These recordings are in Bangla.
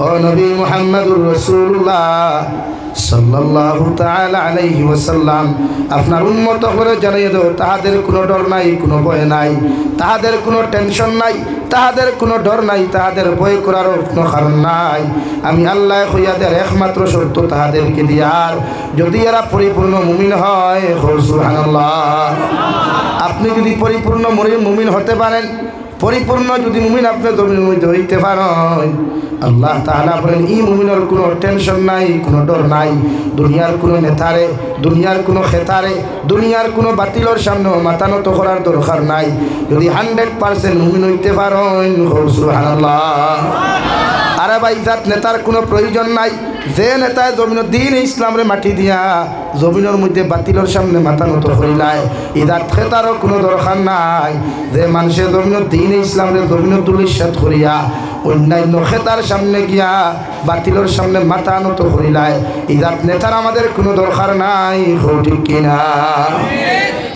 ও নবী মুহাম্মদুর রাসূলুল্লাহ সাল্লাল্লাহু তাআলা আলাইহি ওয়াসাল্লাম আপনার উম্মত করে জানিয়ে দাও তাহাদের কোনো ডর নাই, কোনো ভয় নাই, তাহাদের কোনো টেনশন নাই, তাহাদের কোনো ডর নাই, তাহাদের ভয় করার কোনো কারণ নাই। আমি আল্লাহ হইয়াদের একমাত্র শর্ত তাহাদেরকে দিয়ার, যদি এরা পরিপূর্ণ মুমিন হয়, সুবহানাল্লাহ। আপনি যদি পরিপূর্ণ মুমিন হতে পারেন, পরিপূর্ণ যদি মুমিন আপনি জমিনের মধ্যে হইতে পারেন, আল্লাহ তাআলা বলেন এই মুমিনের কোনো টেনশন নাই, কোনো ডর নাই। দুনিয়ার কোনো নেতারে, দুনিয়ার কোনো খেতারে, দুনিয়ার কোনো বাতিলের সামনে মাথা নত করার দরকার নাই। যদি 100% মুমিন হইতে পারেন, সুবহানাল্লাহ। আরে ভাই জাত নেতার কোনো প্রয়োজন নাই। যে নেতায় জমিনের দিন ইসলামের মাটি দিয়া জমিনের মধ্যে বাতিলের সামনে মাথা নত করিলায়, ইদাত খেতারও কোনো দরকার নাই। যে মানুষের জমিনের দিন ইসলামের জমিনের দুলিশাত করিয়া অন্যান্য খেতার সামনে গিয়া বাতিলের সামনে মাথা নত করিলায়, ইদাত নেতার আমাদের কোনো দরকার নাই। ঠিক কিনা?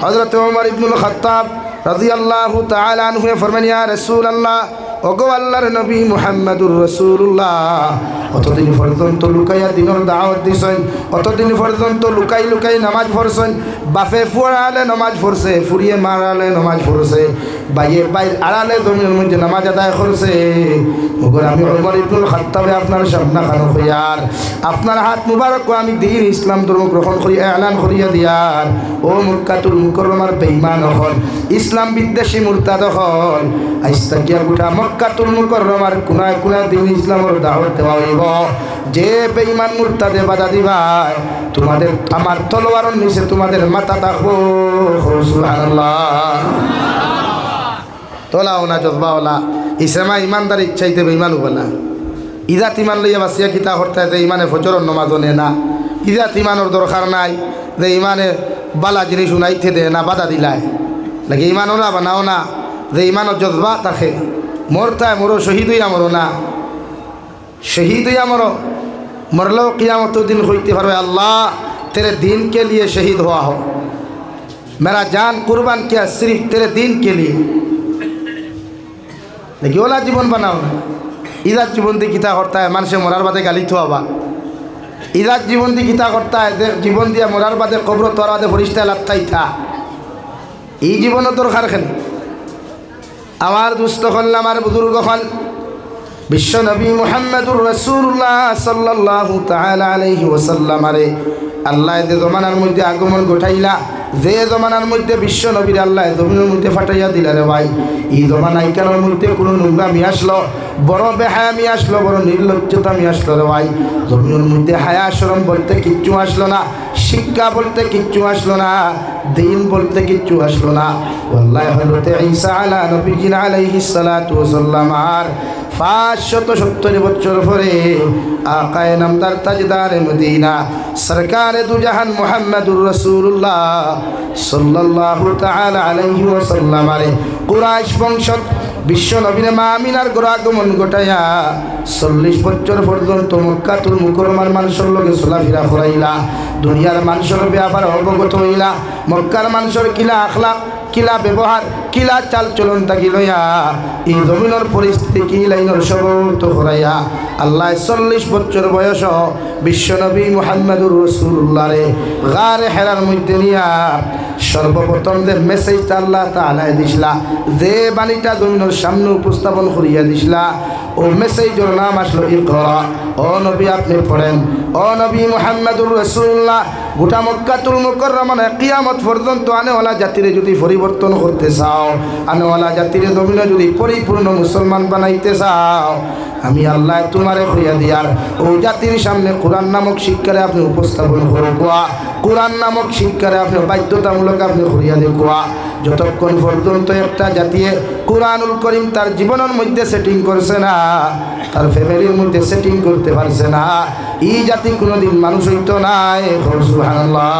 হযরত ওমর ইবনুল খাত্তাব রাদিয়াল্লাহু তাআলা আনহু ফরমান, ইয়া রাসূলুল্লাহ, ওগো আল্লাহর নবী মুহাম্মদুর রাসূলুল্লাহ, অতদিন পর্যন্ত লুকাইয়া দিনের দাওয়াত দিছেন, অতদিন পর্যন্ত লুকাই লুকাই নামাজ পড়ছেন। বাপে ফুয়ালে নামাজ পড়ছে, ফুরিয়ে মারালে নামাজ পড়ছে, বাইয়ে বাইর আড়ালে জমিনের মধ্যে নামাজ আদায় করছে। ওগো আমি ওমর ইবনুল খাত্তাবে আপনার সামনে খানো হইয়ার, আপনার হাত মুবারক আমি দিন ইসলাম ধর্ম গ্রহণ করি এলান করিয়া দিয়ার। ও মক্কাতুল মুকাররমার বেঈমান হল, ইসলাম বিদ্বেষী মুরতাদ হল, আইস্তা কিয়া গোটা মক্কাতুল মুকাররমার কোনায় কোনায় দিন ইসলামের দাওয়াত দেওয়া হইব। যে বেঈমান মুরতাদে বাধা দিবাই, তোমাদের আমার তলোয়ারের নিচে তোমাদের মাথা থাকবো। সুবহানাল্লাহ। তোলাও না জজবাওলা ইসলামা ইমানদার ইচ্ছাইতে বেঈমান হবো না। ইজাত ইমান লইয়া বাসিয়া কিতা করতে যে ইমানে ফজরের নামাজ নে না, ইজাত ইমানের দরকার নাই। যে ইমানে বালা জিনিস উনাইতে দে না, বাধা দিলায় লাগে ইমান ওরা বানাও না। যে ইমানের জজবা থাকে, মরতায় মরো, শহীদ হইয়া মরো না, শহীদ হইয়া মরো, মরলেও কিয়ামত दिन হইতে পারবে আল্লাহ तेरे दीन के लिए शहीद हुआ हो, मेरा जान कुर्बान किया सिर्फ तेरे दीन के लिए। लेकिन ओला जीवन बनाओ ना। इजात जीवन दी किता करता है मानसे मरार बादे गाली थोआबा। इजात जीवन दी किता करता है जीवन दिया मरार बादे कब्र तोरा बादे फरिश्ता लात्ताई था। এই জীবনের দরকার খালি। আমার দুস্থ হল, আমার বুজুর্গ হল, বিশ্ব নবী মুহাম্মদুর রাসূলুল্লাহ সাল্লাল্লাহু তাআলা আলাইহি ওয়াসাল্লাম আরে আল্লাহ যে জমানার মধ্যে আগমন ঘটাইলা, যে জমানার মধ্যে বিশ্ব নবীর আল্লাহ জমিনের মধ্যে ফাটাইয়া দিলা রে ভাই, এই জমানায় কেন মধ্যে কোনো নোংরামি আসলো, বড় বেহায়ামি আসলো, বড় নির্লজ্জতামি আসলো রে ভাই। জমিনের মধ্যে হায়া শরম বলতে কিচ্ছু আসলো না, শিক্ষা বলতে কিচ্ছু আসলো না, দিন বলতে কিচ্ছু আসলো না। আল্লাহ হযরত ঈসা আলা নবীনা আলাইহিস সালাতু ওয়াস সালাম আর 570 বছর পরে আকায়ে নামদার তাজদারে মদিনা সরকারে দুজাহান মুহাম্মদুর রাসূলুল্লাহ সাল্লাল্লাহু তাআলা আলাইহি ওয়াসাল্লাম আরে কুরাইশ বংশত বিশ্ব নবীর মা আমিনার আগমন ঘটাইয়া 40 বছর পর্যন্ত মক্কাতুল মুকাররমার মানুষের লগে চলাফেরা করাইলা। দুনিয়ার মানুষের ব্যাপার অবগত হইলা। মক্কার মানুষের কিলা আখলাক, কিলা ব্যবহার, কিলা চাল চলন থাকি লইয়া এই জমিনের পরিস্থিতি কি লাইনের সবত করাইয়া আল্লাহ 40 বছর বয়স বিশ্বনবী মুহাম্মদুর রাসূলুল্লাহ রে গারে হেরার মধ্যে নিয়া সর্বপ্রথম যে মেসেজটা আল্লাহ তাআলা দিছিলা, যে বাণীটা জমিনের সামনে উপস্থাপন করিয়া দিছিলা, ও মেসেজের নাম আসলো ইকরা। ও নবী আপনি পড়েন, ও নবী মুহাম্মদুর রাসূলুল্লাহ, গোটা মক্কাতুল মুকাররমা কিয়ামত পর্যন্ত আনেওয়ালা জাতিরে যদি পরিবর্তন করতে চাও, আনেওয়ালা জাতিরে জমিনে যদি পরিপূর্ণ মুসলমান বানাইতে চাও, আমি আল্লাহ তোমারে কইয়া দিয়ার ও জাতির সামনে কোরআন নামক শিক্ষারে আপনি উপস্থাপন করুয়া, কোরআন নামক শিক্ষারে আপনি বাধ্যতামূলক আপনি করিয়া দেখুয়া। যতক্ষণ পর্যন্ত একটা জাতিয়ে কোরআনুল করিম তার জীবনের মধ্যে সেটিং করছে না, তার ফ্যামিলির মধ্যে সেটিং করতে পারছে না, এই জাতি কোনোদিন মানুষ হইতো না। সুবহানাল্লাহ।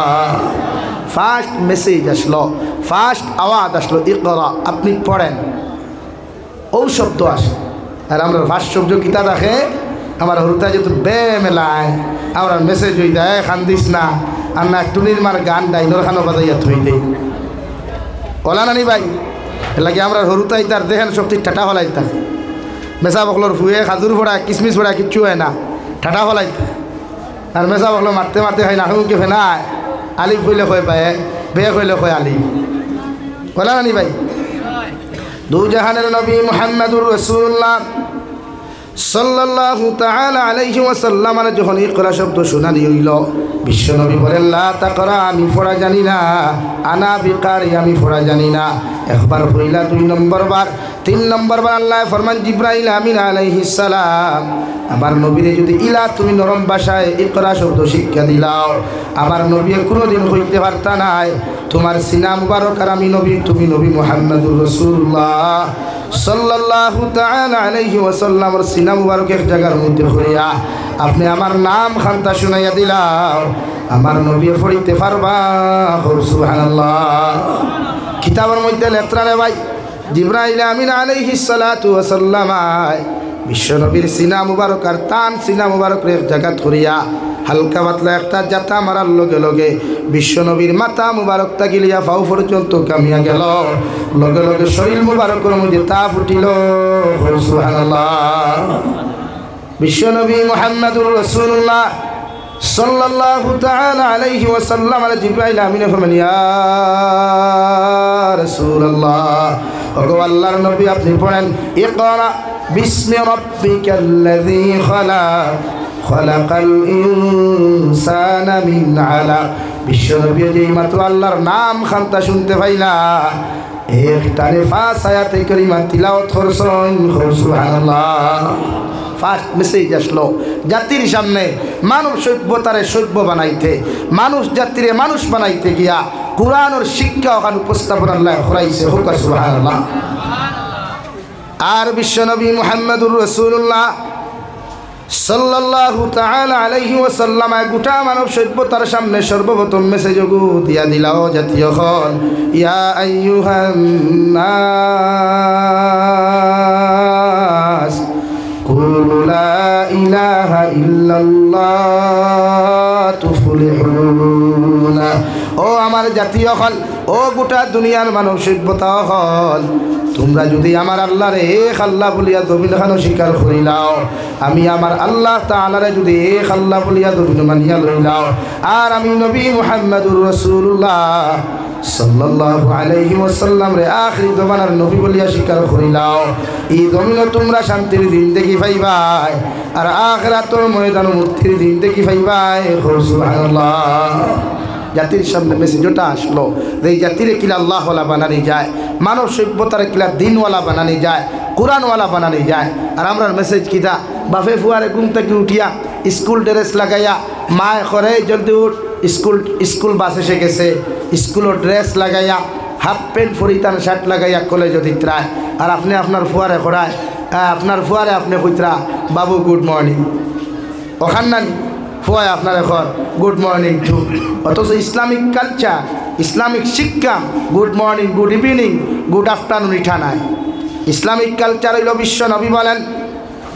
ফার্স্ট মেসেজ আসলো, ফার্স্ট আওয়াজ আসলো ইকরা, আপনি পড়েন। ও শব্দ আসে আর আমরা ফার্স্ট শব্দ কিতা দেখে আমার হরুতা যেহেতু বে মেলায় আমরা মেসেজ হয়ে যায় খান্দিস না, আর না টুনির মার গান ডাইনোর খানো বাজাইয়া থই দেই ওলা নানি ভাই। এর লাগে আমরা হরুতাই তার দেহেন শক্তি টাটা হলাই থাকে মেসা বকলোর ফুয়ে খাজুর ফোড়া কিসমিস ফোড়া কিচ্ছু হয় না, ঠাটা ফলাই। আর মেসা বকলো মারতে মারতে খাই না হুমকে ফেনায় আলিফ কইলে কয় পায়ে, বে কইলে কয় আলিফ। বলা নানি ভাই? দু জাহানের নবী মুহাম্মদুর রাসূলুল্লাহ সাল্লাল্লাহু তাআলা আলাইহি ওয়াসাল্লাম যখন ইকরা শব্দ শোনানি হইল, বিশ্বনবী বলেন লা তাকরা, আমি পড়া জানি না, আনা বিকারি, আমি পড়া জানি না। একবার পড়িলা, 2 নম্বর বার, 3 নম্বর বার আল্লাহ ফরমান জিবরাইল আমিন আলাইহিস সালাম, আমার নবীরে যদি ইলা তুমি নরম ভাষায় ইকরা শব্দ শিক্ষা দিলাও, আমার নবী কোনোদিন হইতে পারতা নাই তোমার সিনা মুবারক আর আমি নবী, তুমি নবী মুহাম্মদুর রাসূলুল্লাহ সাল্লাল্লাহু তাআলা আলাইহি ওয়াসাল্লামের সিনা মুবারক এক জায়গার মধ্যে হইয়া আপনি আমার নাম খান্তা শুনাইয়া দিলাও, আমার নবী পড়িতে পারবা। সুবহানাল্লাহ। কিতাবের মধ্যে লেখরা ভাই জিবরাইল আমিন আলাইহিস সালাতু ওয়াসাল্লাম বিশ্বনবীর সিনা মুবারক আর তান সিনা মুবারক এক জায়গা ধরিয়া হালকা পাতলা একটা জাতা মারার লগে লগে বিশ্বনবীর মাথা মুবারক তাকিলিয়া ফাউ পর্যন্ত কামিয়া গেল, লগে লগে শরীর মুবারকের মধ্যে তাপ উঠিল। সুবহানাল্লাহ। বিশ্বনবী মুহাম্মদুর রাসূলুল্লাহ সাল্লাল্লাহু তাআলা আলাইহি ওয়াসাল্লাম জিবরাইল আমিন ফরমান ইয়া রাসূলুল্লাহ, ওগো আল্লাহর নবী আপনি পড়েন ইকরা বিসমি রাব্বিকাল্লাযী খালাক খালাকাল ইনসানা মিন আলাক। বিশ্বনবী যেই মাত্র আল্লাহর নাম খান্তা শুনতে পাইলা একটানে 5 আয়াতে কারিমা তিলাওয়াত করছেন। সুবহানাল্লাহ। ফার্স্ট মেসেজ আসলো জাতির সামনে, মানব সভ্যতারে সভ্য বানাইতে, মানুষ জাতিরে মানুষ বানাইতে গিয়া কোরআনের শিক্ষা ওখানে উপস্থাপন আল্লাহ করাইছে। হোক সুবহানাল্লাহ। আর বিশ্বনবী মুহাম্মদুর রাসূলুল্লাহ সাল্লাল্লাহু তাআলা আলাইহি ওয়াসাল্লাম গোটা মানব সভ্যতার সামনে সর্বপ্রথম মেসেজ দিয়া দিলাও জাতীয় হল ইয়া আইয়ুহান নাস কুলু লা ইলাহা ইল্লাল্লাহ তুফলিহুন। ও আমার জাতীয় হল, ও গোটা দুনিয়ার মানব সভ্যতা হল, তোমরা যদি আমার আল্লাহরে এক আল্লাহ বলিয়া জমিন খানো স্বীকার করিলাও, আমি আমার আল্লাহ তাআলারে যদি এক আল্লাহ বলিয়া জমিন মানিয়া লইলাও, আর আমি নবী মুহাম্মদুর রাসূলুল্লাহ সাল্লাল্লাহু আলাইহি ওয়াসাল্লাম রে আখিরি জমানার নবী বলিয়া স্বীকার করিলাও, এই জমিনে তোমরা শান্তির জিন্দেগি পাইবাই আর আখিরাতের ময়দানে মুক্তির জিন্দেগি পাইবাই। সুবহানাল্লাহ। জাতির সামনে মেসেজটা আসলো যে এই জাতিরে কিলা আল্লাহওয়ালা বানানি যায়, মানব সভ্যতারে কিলা দিনওয়ালা বানানি যায়, কোরআনওয়ালা বানানি যায়। আর আমরা মেসেজ কিতা বাপে ফুয়ারে ঘুম থেকে উঠিয়া স্কুল ড্রেস লাগাইয়া মায় করে জলদি উঠ, স্কুল বাস এসে গেছে, স্কুলের ড্রেস লাগাইয়া হাফ প্যান্ট পরিতান শার্ট লাগাইয়া কলেজে দিত্রায়, আর আপনি আপনার ফুয়ারে করায় আপনার ফুয়ারে আপনি কইতরা বাবু গুড মর্নিং, ওখান নানি ফুয়ায় আপনার এখন গুড মর্নিং টু। অথচ ইসলামিক কালচার, ইসলামিক শিক্ষা good morning, good evening, good afternoon ইঠা নাই। ইসলামিক কালচার হইল বিশ্ব নবী বলেন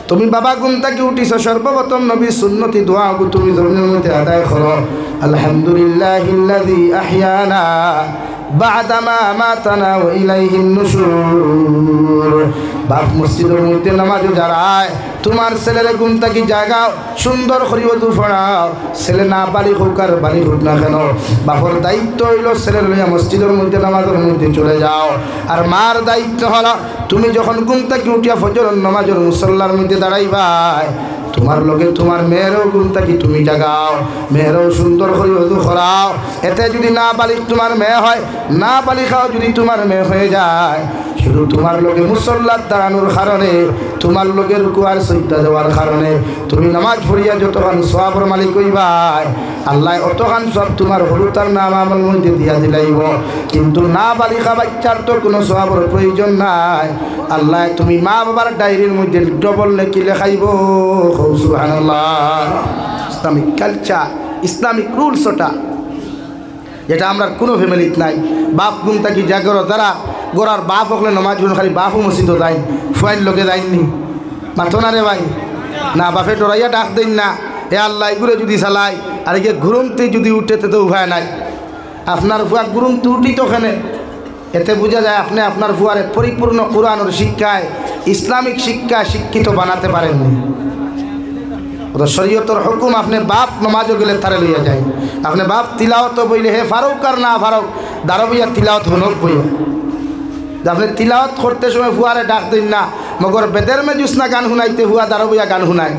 তুমি বাবা ঘুম থেকে উঠিছ, সর্বপ্রথম নবীর সুন্নতি দোয়া তুমি জমিনের মধ্যে আদায় করো, আলহামদুলিল্লাহিল্লাযী আহইয়ানা বা'দামা আমাতানা ওয়া ইলাইহিন নুশুর। বাপ মসজিদের মধ্যে নামাজে যারায়, তোমার ছেলেরে ঘুম থেকে জাগাও, সুন্দর করে ওযু পড়াও, ছেলে না বালিগ হোক আর বালিগ হোক না কেন, বাপর দায়িত্ব হইল ছেলের লইয়া মসজিদের মধ্যে নামাজের মধ্যে চলে যাও। আর মার দায়িত্ব হলো তুমি যখন ঘুম থেকে উঠিয়া ফজরের নামাজের মুসল্লার মধ্যে দাঁড়াইবাই, তোমার লগে তোমার মেয়েরও ঘুম থেকে তুমি জাগাও, মেয়েরও সুন্দর করে ওযু করাও। এতে যদি না বালিগ তোমার মেয়ে হয়, না বালিগাও যদি তোমার মেয়ে হয়ে যায়, শুধু তোমার লগে মুসল্লাত দাঁড়ানোর কারণে, তোমার লগে রুকুয়ার সজদা দেওয়ার কারণে তুমি নামাজ পড়িয়া যতখান সওয়াবের মালিক হইবাই, আল্লাহ অতখান সব তোমার হলুতার নাম আমল মধ্যে দিয়া দিলাইব। কিন্তু না বালিগা বাচ্চার তো কোনো সওয়াবের প্রয়োজন নাই, আল্লাহ তুমি মা বাবার ডায়েরির মধ্যে ডবল নেকি লেখাইব। সুবহানাল্লাহ। ইসলামিক কালচার, ইসলামিক রুলস ওটা, যেটা আমরা কোনো ফ্যামিলিতে নাই। বাপ ঘুম থাকি জাগর দ্বারা গোড়ার বাপ হকলে নমাজ পড়ুন, খালি বাপও মসজিদও যাই, ফুয়াইন লোকে যাইনি মাথো না রে ভাই, না বাপে ডরাইয়া ডাক দিন না, এ আল্লাহ এগুলো যদি চালাই আর একে ঘুরমতে যদি উঠে তো উপায় নাই। আপনার ফুয়া ঘুরমতে উঠি তো ওখানে, এতে বোঝা যায় আপনি আপনার ফুয়ারে পরিপূর্ণ কোরআনের শিক্ষায় ইসলামিক শিক্ষা শিক্ষিত বানাতে পারেননি। শরীয়তর হুকুম আপনি বাপ নমাজও গেলে তারে লইয়া যায়, আপনি বাপ তিলাওয়াত বইলে হে ফারুক আর না ফারুক দাঁড়াবইয়া তিলাওয়াত হনক বইয়া। আপনি তিলাওয়াত করতে সময় ফুয়ারে ডাক দিন না, মগর বেদের মে জুসনা গান শুনাইতে হুয়া দাঁড়াবইয়া গান শুনায়।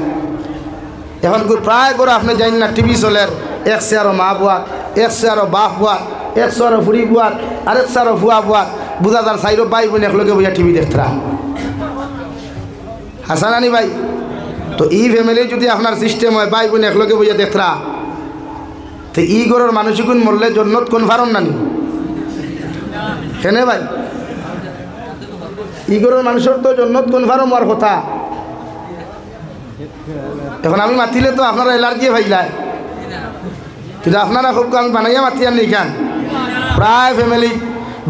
এখন প্রায় করে আপনি জানেন না টিভি চলের একশো আরো মা বুয়া, একশো আরো বাপ বুয়া, একশো আরো ফুড়ি বুয়া, আরেকশো আরো ফুয়া বুয়া, বুঝা যার সাইরো ভাই বোন একলগে বইয়া টিভি দেখতরা। হাসানানি ভাই, তো ই ফ্যামিলি যদি আপনার সিস্টেম হয় ভাই বোন একলগে বইয়া দেখতরা, তো ই গরুর মানুষগুন মরলে জন্নত কোন ফারন নানি কেনে ভাই? ই গরুর মানুষের তো জন্নত কোন ফারম হওয়ার কথা। এখন আমি মাতিলে তো আপনারা এলার্জি হয়ে যায়, কিন্তু আপনারা খুব আমি বানাইয়া মাতিয়ার নেই খান। প্রায় ফ্যামিলি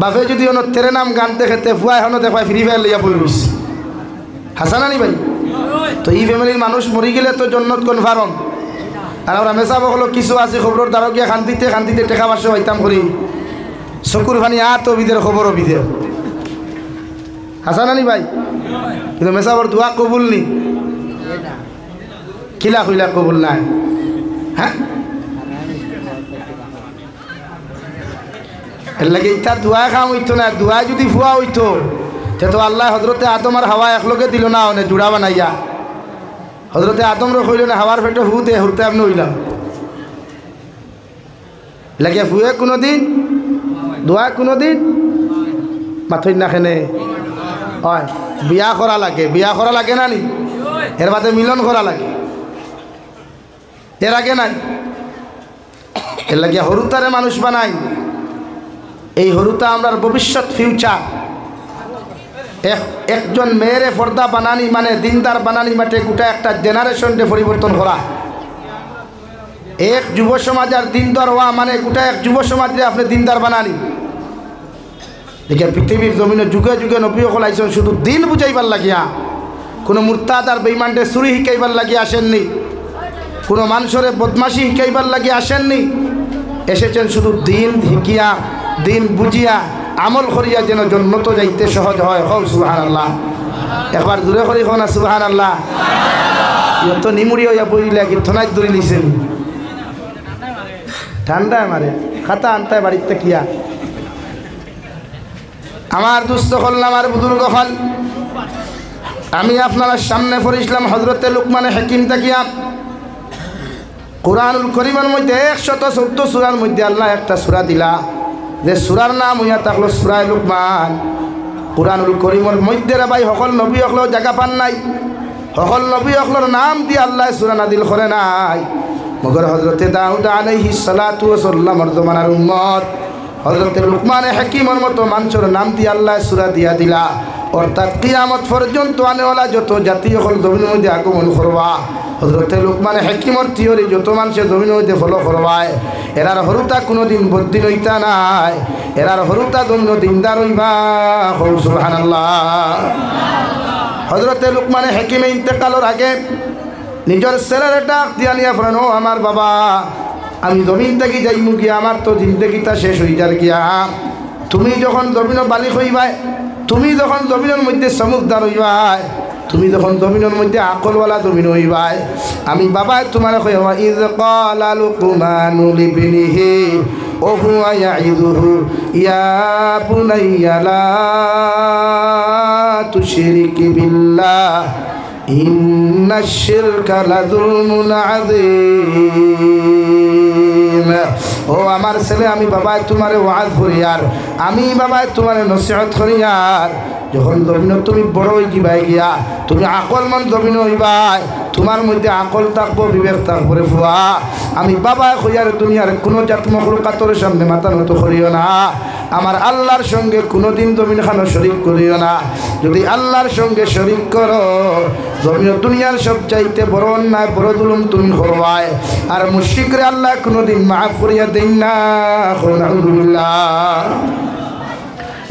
বাপে যদি অন্য তেরে নাম গানতে খেতে ফুয়া এখনো দেখায় ফ্রি ফায়ার লইয়া বই রইস। হাসানানি ভাই, তো এই ফ্যামিলির মানুষ মরি গেলে তো জন্নত কনফার্ম। আর আমরা মেসা বকলো কিছু আছে খবর দ্বারা গিয়া খান্তিতে খান্তিতে টেকা বাসে হইতাম করি চকুর ফানি তো বিদের খবরও বিদে। হাসানানি ভাই, কিন্তু মেসাবর দোয়া কবুল নি কিলা কইলা কবুল নাই। হ্যাঁ, এর লাগে ইটা দোয়া খাম হইতো না। দোয়া যদি ফুয়া হইতো তো আল্লাহ হজরতে আদম আর হাওয়া একলগে দিল না, অনেক জুড়া বানাইয়া হজরতে আদম রইল না হাওয়ার পেটে হু দে হুরতে আপনি হইলাম লাগে ফুয়ে কোনোদিন দোয়া কোনোদিন মাথই না খেনে হয়। বিয়া করা লাগে, বিয়া করা লাগে না নি? এর বাদে মিলন করা লাগে, এর আগে নাই। এর লাগে হরুতারে মানুষ বানাই। এই হরুতা আমরা ভবিষ্যৎ ফিউচার। একজন মেয়েরে পর্দা বানানি মানে দিনদার বানানি মানে গোটা একটা জেনারেশনকে পরিবর্তন করা। এক যুব সমাজ আর দিনদার হওয়া মানে গোটা এক যুব সমাজে আপনি দিনদার বানানি। দেখে পৃথিবীর জমিনে যুগে যুগে নবী সকল আইসেন শুধু দিন বুঝাইবার লাগিয়া, কোনো মুরতাদ আর বেঈমানকে চুরি শিকাইবার লাগিয়া আসেননি, কোনো মানুষরে বদমাশি শিকাইবার লাগিয়া আসেননি। এসেছেন শুধু দিন শিকিয়া দিন বুঝিয়া আমল করিয়া যেন জন্নত যাইতে সহজ হয়। হও সুবহানাল্লাহ, একবার দূরে করি হো না সুবহানাল্লাহ। তো নিমুড়ি হইয়া বইলে কীর্তনায় দূরে নিছেন ঠান্ডায় মারে খাতা আনতায় বাড়িতে কিয়া। আমার দুস্থ হল আমার বুজুর্গ হল, আমি আপনার সামনে পড়িছিলাম হজরতে লুকমানে হাকিম তাকিয়া। কোরআনুল করিমের মধ্যে 114 সূরার মধ্যে আল্লাহ একটা সূরা দিলা, যে সূরার নাম হইয়া থাকলো সূরায়ে লুকমান। কোরআনুল করিমের মধ্যে রে ভাই সকল নবী সকলেও জায়গা পান নাই, সকল নবী সকলের নাম দিয়ে আল্লাহ সূরা নাজিল করে নাই। মগর হজরতে দাউদ আলাইহিস সালাতু ওয়াস সালামের জমানার উম্মত হজরতে লুকমানে হাকিমের মতো মানুষের নাম দিয়ে আল্লাহ সূরা দিয়া দিলা। অর্থাৎ কিয়ামত পর্যন্ত আনেওয়ালা যত জাতি সকল জমিনের মধ্যে আগমন করবা, হজরতে লুকমানে হাকিমের থিওরি যত মানুষের জমিনের মধ্যে ফলো করবায়, এরার হরুতা কোনোদিন বদ্দিন হইতা নাই, এরার হরুতা জমিন দিনদার হইবা। সুবহানাল্লাহ। হজরতে লুকমানে হাকিমে ইন্তেকালের আগে নিজের ছেলের ডাক দিয়া নিয়া ফেলেন, ও আমার বাবা, আমি জমিন থেকে যাইমু গিয়া, আমার তো জিন্দগিটা শেষ হয়ে যার গিয়া। তুমি যখন জমিন বালিক হইবাই, তুমি যখন জমিনের মধ্যে সমুখদার হইবাই, তুমি যখন জমিনের মধ্যে আকলওয়ালা জমিন হইবাই, আমি বাবা তোমার কইবা ইয ক্বালা লুকমানু লিবনিহি ওয়া হুয়া ইয়াইযুহু ইয়া বুনাইয়া লা তুশরিক বিল্লাহ ইন্নাশ শিরকা লাযুলমুন আযীম। ও আমার ছেলে, আমি বাবাই তোমারে ওয়াজ করি আর আমি বাবাই তোমারে নসিহত করি আর যখন জমিন তুমি বড় হয়ে যাবাই গিয়া, তুমি আকলমান জমিন হইবাই, তোমার মধ্যে আকল থাকবো, বিবেক থাকবো রে ফুয়া। আমি বাবা কইয়ার দুনিয়ার কোনো জাত মখলুকাতের সামনে মাথা নত করিও না, আমার আল্লাহর সঙ্গে কোনোদিন জমিন খানো শরিক করিও না। যদি আল্লাহর সঙ্গে শরিক করো, জমিন দুনিয়ার সব চাইতে বড় অন্যায় বড় জুলুম তুমি করবাই। আর মুশরিকরে আল্লাহ কোনোদিন মাফ করিয়া দেন না। আলহামদুলিল্লাহ।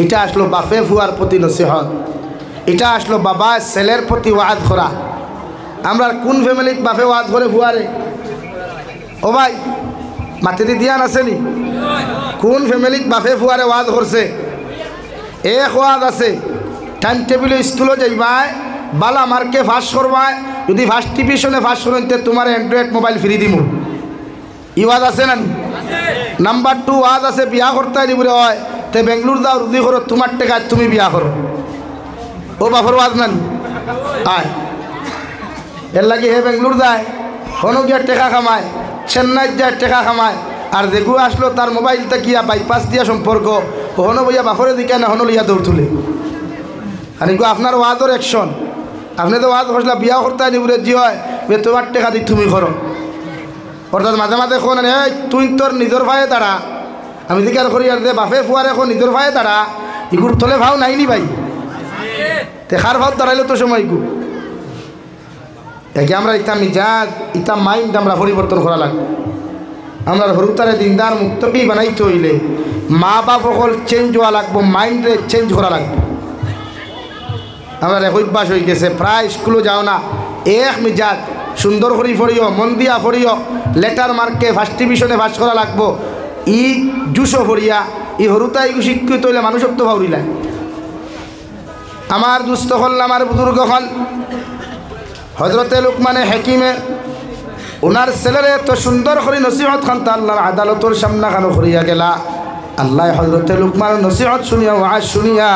এটা আসলো বাপে ফুয়ার প্রতি নসিহত, এটা আসলো বাবা ছেলের প্রতি ওয়াজ করা। আমরা কোন ফ্যামিলিত বাপে ওয়াজ করে ফুয়ারে? ও ভাই মাতিতে দিয়ান আসেনি? কোন ফ্যামিলিত বাপে ফুয়ারে ওয়াজ করছে? এক ওয়াজ আছে টাইম টেবিলে স্কুলে যাইবাই বালা মার্কে ফাঁস করবাই যদি ফার্স্ট ডিভিশনে ফাঁস করেন তে তোমার অ্যান্ড্রয়েড মোবাইল ফ্রি দিব ই ওয়াজ আছে না নাম্বার 2 ওয়াজ আছে বিয়া করতে দিবরে হয় তে বেঙ্গলুর যাও রুজি করো তোমার টাকা তুমি বিয়া করো ও বাফর ওয়াজ না আয় এর লাগে হে বেঙ্গলুর যায় হনো গিয়া টাকা কামায় চেন্নাই যায় টাকা কামায় আর যেগু আসলো তার মোবাইলটা কিয়া বাইপাস দিয়া সম্পর্ক হনো বইয়া বাফরে দিকে না হনো লইয়া দৌড় তুলে আর এগুলো আপনার ওয়াজের অ্যাকশন আপনি তো ওয়াজ ফসলা বিয়া করতে নিবরে জি হয় তোমার টাকা দি তুমি করো অর্থাৎ মাঝে মাঝে কোন তুই তোর নিজের ভাইয়ে তারা আমি দিকার করি আর দে বাপে ফুয়ার এখন নিজের ভাইয়ে তারা ইগুর তলে ভাও নাইনি ভাই তেখার ভাও দাঁড়াইলো তো সময় ইগু একে আমরা ইতা মিজাজ ইতা মাইন্ড আমরা পরিবর্তন করা লাগবে আমরা হরুতারে দিনদার মুক্তকি বানাইতে হইলে মা বাপ সকল চেঞ্জ হওয়া লাগবো মাইন্ডে চেঞ্জ করা লাগবে আমরা অভ্যাস হয়ে গেছে প্রায় স্কুলে যাও না এক মিজাজ সুন্দর করে পড়িও মন দিয়া পড়িও লেটার মার্কে ফার্স্ট ডিভিশনে পাস করা লাগবো ই জুসো পড়িয়া ই হরুতা ইগু শিক্ষিত হইলে মানুষক তো ভাউরিলায় আমার দুস্থ হল আমার বুজুর্গ হল হজরতে লুকমানে হাকিমে ওনার ছেলেরে এত সুন্দর করে নসিহত খান তা আল্লাহর আদালতর সামনা খানো করিয়া গেলা আল্লাহ হজরতে লুকমানের নসিহত শুনিয়া ওয়াজ শুনিয়া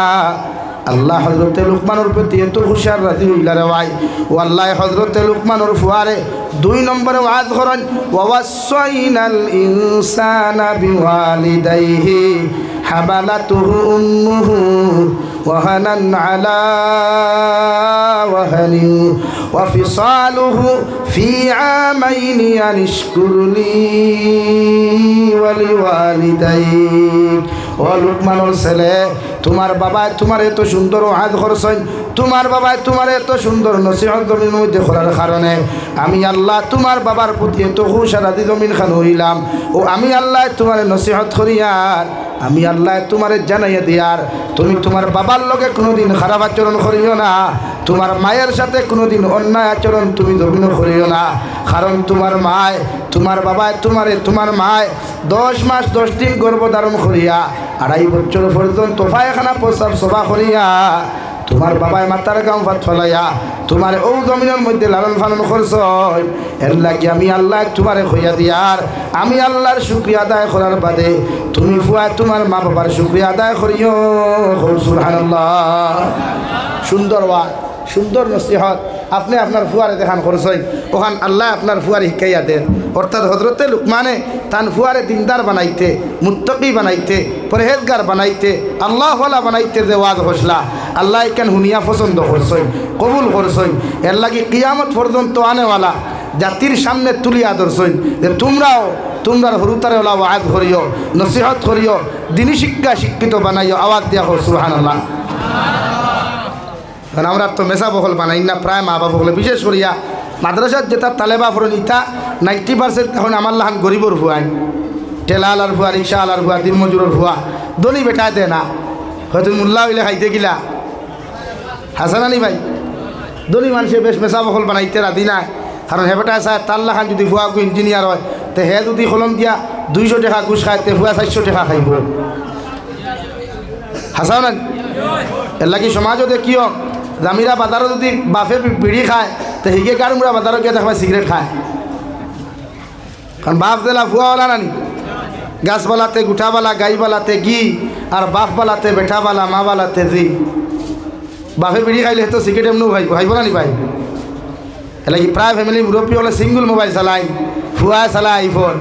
আল্লাহ হজরতে লুকমানোর প্রতি এত হুশিয়ার রাজি হইলা রে ভাই ও আল্লাহ হজরতে লুকমানোর ফুয়ারে 2 নম্বরে ওয়াজ করেন ওয়াসাইনাল ইনসানা বিওয়ালিদাইহি হামালাতুহু উম্মুহু ওয়াহানান আলা ওয়াহানি ওয়া ফিসালুহু ফি আমাইনি আনিশকুরনি ওয়া লিওয়ালিদাইক ও লুকমানোর ছেলে তোমার বাবা তোমার এত সুন্দর ওয়াজ করছেন তোমার বাবা তোমার এত সুন্দর নসিহত জমিন মধ্যে করার কারণে আমি আল্লাহ তোমার বাবার প্রতি এত খুশারাদি জমিন খান হইলাম ও আমি আল্লাহ তোমার নসিহত করিয়ার আমি আল্লাহ তোমার জানাইয়া দিয়ার তুমি তোমার বাবার লগে কোনোদিন খারাপ আচরণ করিও না তোমার মায়ের সাথে কোনোদিন অন্যায় আচরণ তুমি জমিন করিও না কারণ তোমার মায় তোমার বাবায় তোমার মায় 10 মাস 10 দিন গর্ভধারণ করিয়া 2.5 বছর পর্যন্ত পায়খানা প্রস্রাব সভা করিয়া তোমার বাবায় মাতার গাম ভাত ফলাইয়া তোমার ও জমিনের মধ্যে লালন পালন করছ এর লাগি আমি আল্লাহ তোমারে হইয়া দিয়ার আমি আল্লাহর শুকরিয়া আদায় করার বাদে তুমি ফুয়া তোমার মা বাবার শুকরিয়া আদায় করিও সুবহানাল্লাহ সুন্দর ওয়াজ সুন্দর নসিহত আপনি আপনার ফুয়ারে দেখান করছেন ওখান আল্লাহ আপনার ফুয়ারে শিখাইয়া দেন অর্থাৎ হজরতে লুকমানে তান ফুয়ারে দিনদার বানাইতে মুত্তকি বানাইতে পরহেজগার বানাইতে আল্লাহওয়ালা বানাইতে যে ওয়াজ হসলা আল্লাহ কেন হুনিয়া পছন্দ করছেন কবুল করছেন এর লাগি কিয়ামত পর্যন্ত আনেওয়ালা জাতির সামনে তুলিয়া ধরছেন যে তোমরা হরুতারে ওলা ওয়াজ করিও নসিহত করিও দিনী শিক্ষা শিক্ষিত বানাইও আওয়াজ দিয়া হোক সুবহানাল্লাহ কারণ আমরা তো মেসা বহল বানাই না প্রায় মা বাবা বলে বিশেষ করিয়া মাদ্রাসার যেটা তালেবা ফরন ইটা 90% এখন আমার লাহান গরিবর ভুয়াই টেলা আলার ভুয়া রিক্সা আলার ভুয়া দিন মজুরের ভুয়া দলি বেটা দে না হয়তো মোল্লা হইলে খাইতে গিলা হাসানানি ভাই দলি মানুষে বেশ মেসা বহল বানাইতে রাধি না কারণ হে বেটা চায় তার লাখান যদি ভুয়া ইঞ্জিনিয়ার হয় তো হে যদি কলম দিয়া 200 টাকা ঘুষ খায় তে ভুয়া 400 টাকা খাইব হাসান এর লাগি সমাজও দেখিও জামিরা বাজারও যদি বাফে বিড়ি খায় তো হিগে গাড়মুড়া বাজারও গিয়ে দেখবা সিগারেট খায় কারণ বাপ দিলা ফুয়াওয়ালা নানি গাছবালাতে গুঠাবালা গাইবালাতে ঘি আর বাপবালাতে বেঠাবালা মাবালাতে জি বাপে বিড়ি খাইলে তো সিগারেট এমনিও ভাইব না নি ভাই এর লাগি প্রায় ফ্যামিলি মুরব্বী হলে সিঙ্গল মোবাইল চালাই ফুয়া চালায় আইফোন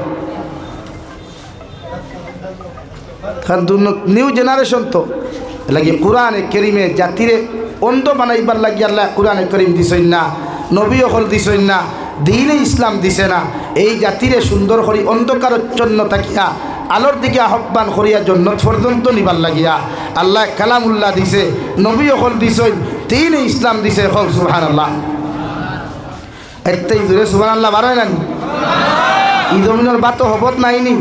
কারণ নিউ জেনারেশন তো এর লাগি কোরআনে কেরিমে জাতিরে অন্ধ বানাইবার লাগি আল্লাহ কোরআনে করিম দিছেন না নবী হল দিছেন না দিনে ইসলাম দিছে না এই জাতিরে সুন্দর করি অন্ধকারচ্ছন্ন থাকিয়া আলোর দিকে আহ্বান করিয়া জন্নত পর্যন্ত নিবার লাগিয়া আল্লাহ কালামুল্লাহ দিছে নবী হল দিছেন দিনে ইসলাম দিছে হল সুবহানাল্লাহ এতেই জোরে সুবহানাল্লাহ বাড়ায় না ই জমিনের বাতো হবত নাইনি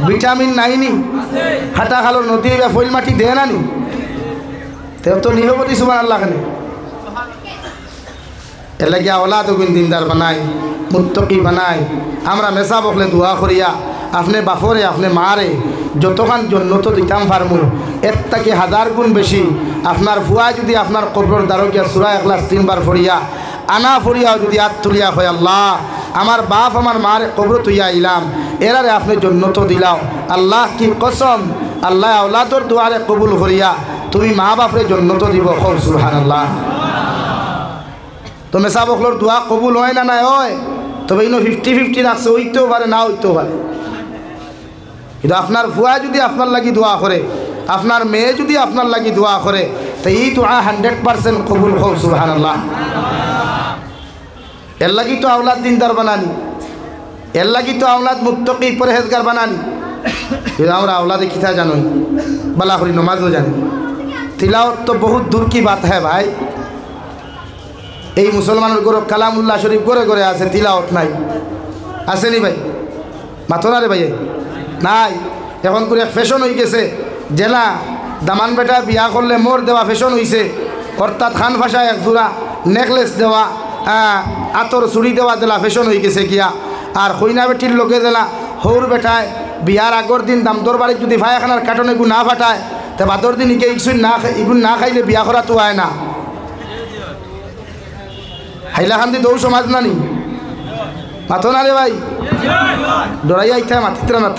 ভিটামিন নাইনি হাটা খালো নদী বা ফইল মাটি দেয় নানি তেও তো নিহবতী সুবহানাল্লাহ খানে এর লাগিয়া ওলাদ দিনদার বানাই মুত্তকি বানাই আমরা মেসা বকলে দোয়া করিয়া আপনি বাপরে আপনি মারে যতখান জন্নত দিতাম পারমু এর থেকে 1000 গুণ বেশি আপনার ফুয়া যদি আপনার কবর দ্বারকিয়া সূরা ইখলাস 3 বার পড়িয়া আনা ফরিয়া যদি হাত তুলিয়া হয় আল্লাহ আমার বাপ আমার মার কবর তুইয়া আইলাম এরারে আপনি জন্নত দিলাও আল্লাহ কি কসম আল্লাহ আওলাদর দুয়ারে কবুল করিয়া তুমি মা বাপরে জন্নত দিব কও সুবহানাল্লাহ। তো মেসা বকলর দোয়া কবুল হয় না নাই হয় তবে ইনো 50-50 রাখছে হইতেও পারে না হইতেও পারে কিন্তু আপনার ফুয়া যদি আপনার লাগি দোয়া করে আপনার মেয়ে যদি আপনার লাগি দোয়া করে তো এই দোয়া 100% কবুল হোক সুবহানাল্লাহ। এর লাগি তো আওলাদ দিনদার বানানি এর লাগি তো আওলাদ মুত্তাকি পরহেজগার বানানি কিন্তু আমরা আওলাদে কিতা জানোই বালা করি নমাজও জানি তিলাওয়াত তো বহুত দূর কি বাত হ্যাঁ ভাই এই মুসলমানের গরো কালামুল্লাহ শরীফ করে করে আছে তিলাওয়াত নাই আসেনি ভাই মাথো না রে ভাই নাই এখন করে ফ্যাশন হয়ে গেছে জেলা দামান বেটা বিয়া করলে মোর দেওয়া ফ্যাশন হয়েছে অর্থাৎ খান ফাঁসায় এক জোড়া নেকলেস দেওয়া আতর চুরি দেওয়া দিলা ফ্যাশন হয়ে গেছে গিয়া আর কইনা বেটির লোকে দিলা হৌর বেটায় বিয়ার আগর দিন দামদর বাড়ি যদি ভাইখানার কাটন এগু না ফাটায় তা বাদর দিন ইকে ইগুন না খাইলে বিয়া করা তো হয় না হাইলাখান্দি দৌ সমাজ নানি মাথো না রে ভাই ডরাইয়া ইথা মাতিত্রা না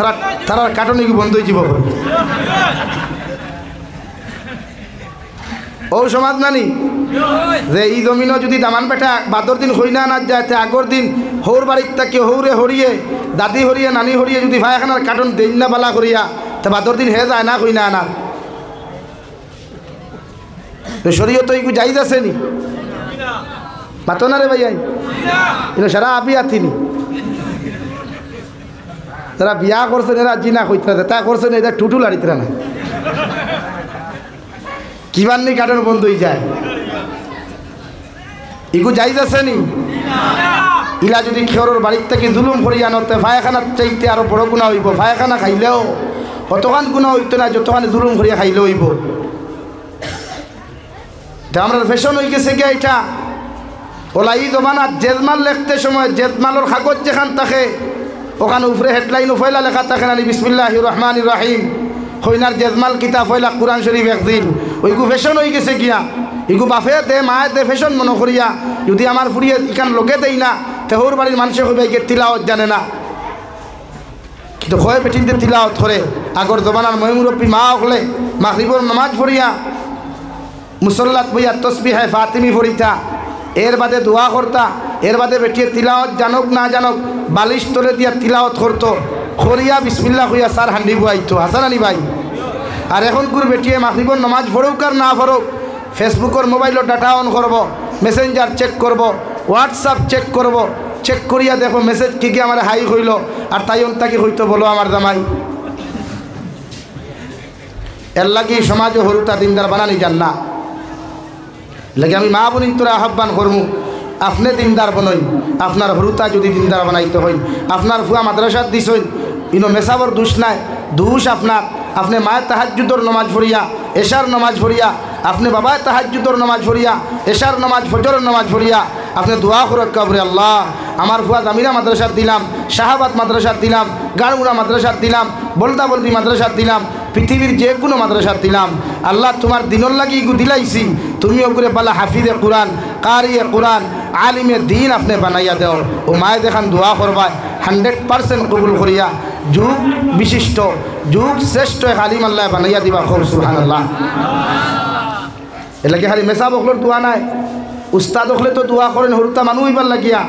তারার কাটন এগু বন্ধ হয়ে যাব ও সমাজ নানি যে এই জমিনও যদি দামান পেটা বাদর দিন হই না যায় আগর দিন হৌর বাড়ির তাকে হৌরে হরিয়ে দাদি হরিয়ে নানি হরিয়ে যদি ভাইখানার কাটন দেন না বালা করিয়া তা বাদর দিন হে যায় না হই না আনার শরীয়ত এইগু যাইজ আছে নি মাতো না রে ভাই এটা সারা আপি আতিনি যারা বিয়া করছেন এরা জিনা কইতে তা করছেন এটা টুটু লাড়িতে না কিবার নি কাটন বন্ধ হয়ে যায় ইগু যাইজ আছে নি ইলা যদি খেয়রর বাড়ির থেকে জুলুম করিয়া নতে ফায়খানার চাইতে আরো বড় গুণা হইব ফায়খানা খাইলেও অতখান গুণা হইতো না যতখান জুলুম করিয়া খাইলেও হইব আমরা ফ্যাশন হয়ে গেছে গিয়া এটা ওলা এই জমানাত জেজমাল লিখতে সময় জেজমালর কাগজ যেখান থাকে ওখানে উপরে হেডলাইন ফয়লা লেখা থাকে না বিসমিল্লাহির রহমানির রহিম হইনার জেজমাল কিতাব ফয়লা কোরআন শরীফ একদিন ওইগু ফ্যাশন হয়ে গেছে গিয়া ইগু বাফে দে মায়ে দে ফ্যাশন মনে করিয়া যদি আমার ফুরিয়ে ইখান লোকে দেই না তেহর বাড়ির মানুষে হইবে গিয়ে তিলাওয়াত জানে না কিন্তু হয় বেটিনতে তিলাওয়াত করে আগর জমানার মহিমুরব্বী মা হলে মাগরিবর নামাজ পড়িয়া মুসল্লাত বইয়া তসবিহ ফাতিমি পড়িতা এর বাদে দোয়া করতা এর বাদে বেটিয়ে তিলাওয়াত জানক না জানক বালিশ তলে দিয়া তিলাওয়াত করতো খরিয়া বিসমিল্লাহ হইয়া সার হান্ডি বুয়াইতো হাসানানি ভাই আর এখন করে বেটিয়ে মাগরিবর নামাজ পড়ুক আর না পড়ুক ফেসবুকের মোবাইলের ডাটা অন করব মেসেঞ্জার চেক করব হোয়াটসঅ্যাপ চেক করব চেক করিয়া দেখো মেসেজ কি কি আমার হাই হইল আর তাই তাকে হইতো বলো আমার জামাই এর লাগি সমাজে হরুতা দিনদার বানানি যান না লাগে আমি মা বোন তোরা আহ্বান করমু আপনি দিনদার বনই আপনার হরুতা যদি দিনদার বানাইতে হই আপনার ফুয়া মাদ্রাসাত দিছইন ইনো মেসাবর দোষ নাই দোষ আপনার আপনি মায়ের তাহাজ্জুদর নামাজ পড়িয়া এশার নামাজ পড়িয়া আপনি বাবার তাহাজ্জুদর নামাজ পড়িয়া এশার নামাজ ফজরের নামাজ পড়িয়া আপনি দোয়া করে কবরে আল্লাহ আমার ফুয়া জামিরা মাদ্রাসাত দিলাম শাহাবাদ মাদ্রাসাত দিলাম গাড়মুড়া মাদ্রাসাত দিলাম বলদা বলদি মাদ্রাসাত দিলাম পৃথিবীর যে কোনো মাদ্রাসাত দিলাম আল্লাহ তোমার দিনর লাগি ইগু দিলাইছি তুমি ওগুলো বলা হাফিজে কোরআন কারিয়ে কোরআন আলিমে দিন আপনি বানাইয়া দেও ও মায়ে দেখান দোয়া করবা 100% কবুল করিয়া যুগ বিশিষ্ট যুগ শ্রেষ্ঠ এক আলিম আল্লাহ বানাইয়া দিবা খুব সুবহানাল্লাহ। এলাকে খালি মেসা বকলর দোয়া নাই উস্তাদ হলে তো দোয়া করেন হরুতা মানুষ হইবার লাগিয়া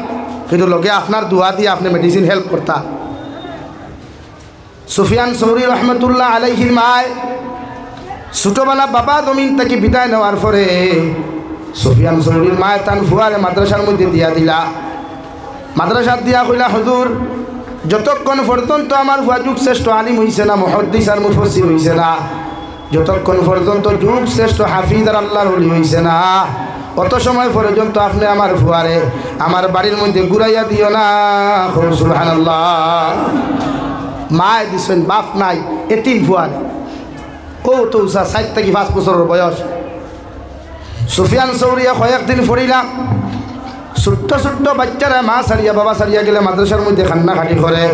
কিন্তু লগে আপনার দোয়া দিয়ে আপনি মেডিসিন হেল্প করতা। সুফিয়ান সৌরি রহমতুল্লাহ আলাইহির মায় ছোটবেলা বাবা জমিন থেকে বিদায় নেওয়ার পরে সুফিয়ান সৌরির মায় তান ফুয়ারে মাদ্রাসার মধ্যে দিয়া দিলা মাদ্রাসার দিয়া কইলা হুজুর যতক্ষণ পর্যন্ত আমার ফুয়া যুগ শ্রেষ্ঠ আলিম হইছে না মুহাদ্দিস আর মুফাসসির হইছে না যতক্ষণ পর্যন্ত যুগ শ্রেষ্ঠ হাফিজ আর আল্লাহর ওলি হইছে না অত সময় পর্যন্ত আপনি আমার ফুয়ারে আমার বাড়ির মধ্যে ঘুরাইয়া দিও না সুবহানাল্লাহ। মায় দিছেন বাপ নাই এতিম ফুয়ারে ও তো 60 থেকে 5 বছরের বয়স সুফিয়ান সৌরিয়া কয়েকদিন পড়িলাম ছোট্ট ছোট্ট বাচ্চারা মা সারিয়া বাবা সারিয়া গেলে মাদ্রাসার মধ্যে কান্নাকাটি করে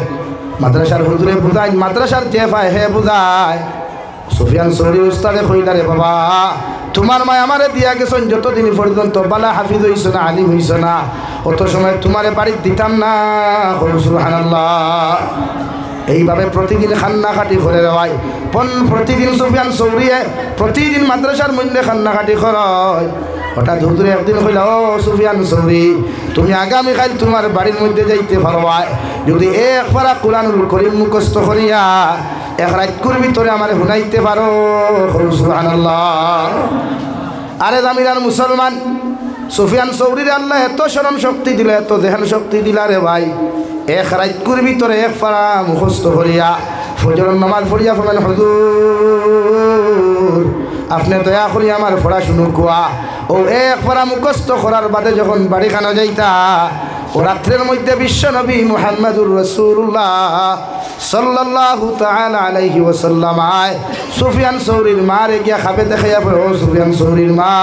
মাদ্রাসার হুজুরে বুঝায়, মাদ্রাসার যে পায় হে বুঝায়। সুফিয়ান সৌরি উস্তাদে কইলা রে বাবা, তোমার মা আমারে দিয়া গেছেন যতদিন পর্যন্ত বালা হাফিজ হইছ না, আলিম হইছ না, অত সময় তোমারে বাড়ি দিতাম না। সুবহানাল্লাহ। এইভাবে প্রতিদিন খান্নাখাটি করে দেওয়ায়, প্রতিদিন সুফিয়ান সৌরিয়ে প্রতিদিন মাদ্রাসার মধ্যে খান্নাখাটি করয়। হঠাৎ হুজুরে একদিন কইলা, ও সুফিয়ান সৌরি, তুমি আগামীকাল তোমার বাড়ির মধ্যে যাইতে পারবা, যদি এক পারা কুরআনুল কারীম মুখস্থ করিয়া এক রাত্রির ভিতরে আমার শুনাইতে পারো। সুবহানাল্লাহ। আরে জামিনার মুসলমান, সুফিয়ান সৌরির আল্লাহ এত স্মরণ শক্তি দিল, এত দেহান শক্তি দিলা রে ভাই, এক রাত্রির ভিতরে এক পারা মুখস্থ করিয়া ফজরের নামাজ পড়িয়া বলেন, হুজুর আপনি দয়া করি আমার পড়া শুনু কোয়া। ও এক পারা মুখস্থ করার বাদে যখন বাড়ি খানো যাইতা, ও রাত্রের মধ্যে বিশ্ব নবী মুহাম্মদুর রাসূলুল্লাহ সাল্লাল্লাহু তাআলা আলাইহি ওয়াসাল্লাম আয় সুফিয়ান সৌরির মারে গিয়া খাবে দেখাইয়া, ও সুফিয়ান সৌরির মা,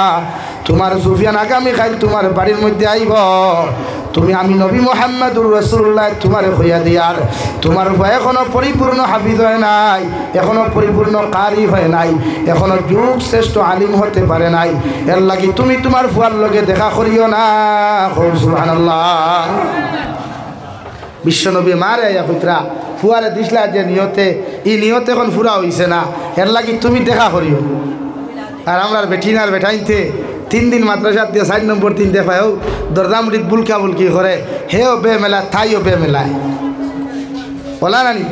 তোমার সুফিয়ান আগামীকাল তোমার বাড়ির মধ্যে আইব, তুমি আমি নবী মুহাম্মদুর রাসূলুল্লাহ তোমারে হইয়া দিয়ার, তোমার এখনো পরিপূর্ণ হাফিজ হয় নাই, এখনো পরিপূর্ণ কারি হয় নাই, এখনো যুগ শ্রেষ্ঠ আলিম হতে পারে নাই, এর লাগি তুমি তোমার ফুয়ার লগে দেখা করিও না। সুবহানাল্লাহ। বিশ্বনবী মারে আয়া পুত্রা ফুয়ারে দিসলা যে নিয়তে, এই নিয়তে এখন ফুরা হইছে না, এর লাগি তুমি দেখা করিও। আর আমরা বেঠিনার বেঠাইতে 3 দিন মাদ্রাসাত দিয়ে 4 নম্বর 3 দেখায়, ও দরদামরিক বুলকা বুলকি করে, হেও বে মেলা থাইও বে মেলায় বলা নানি।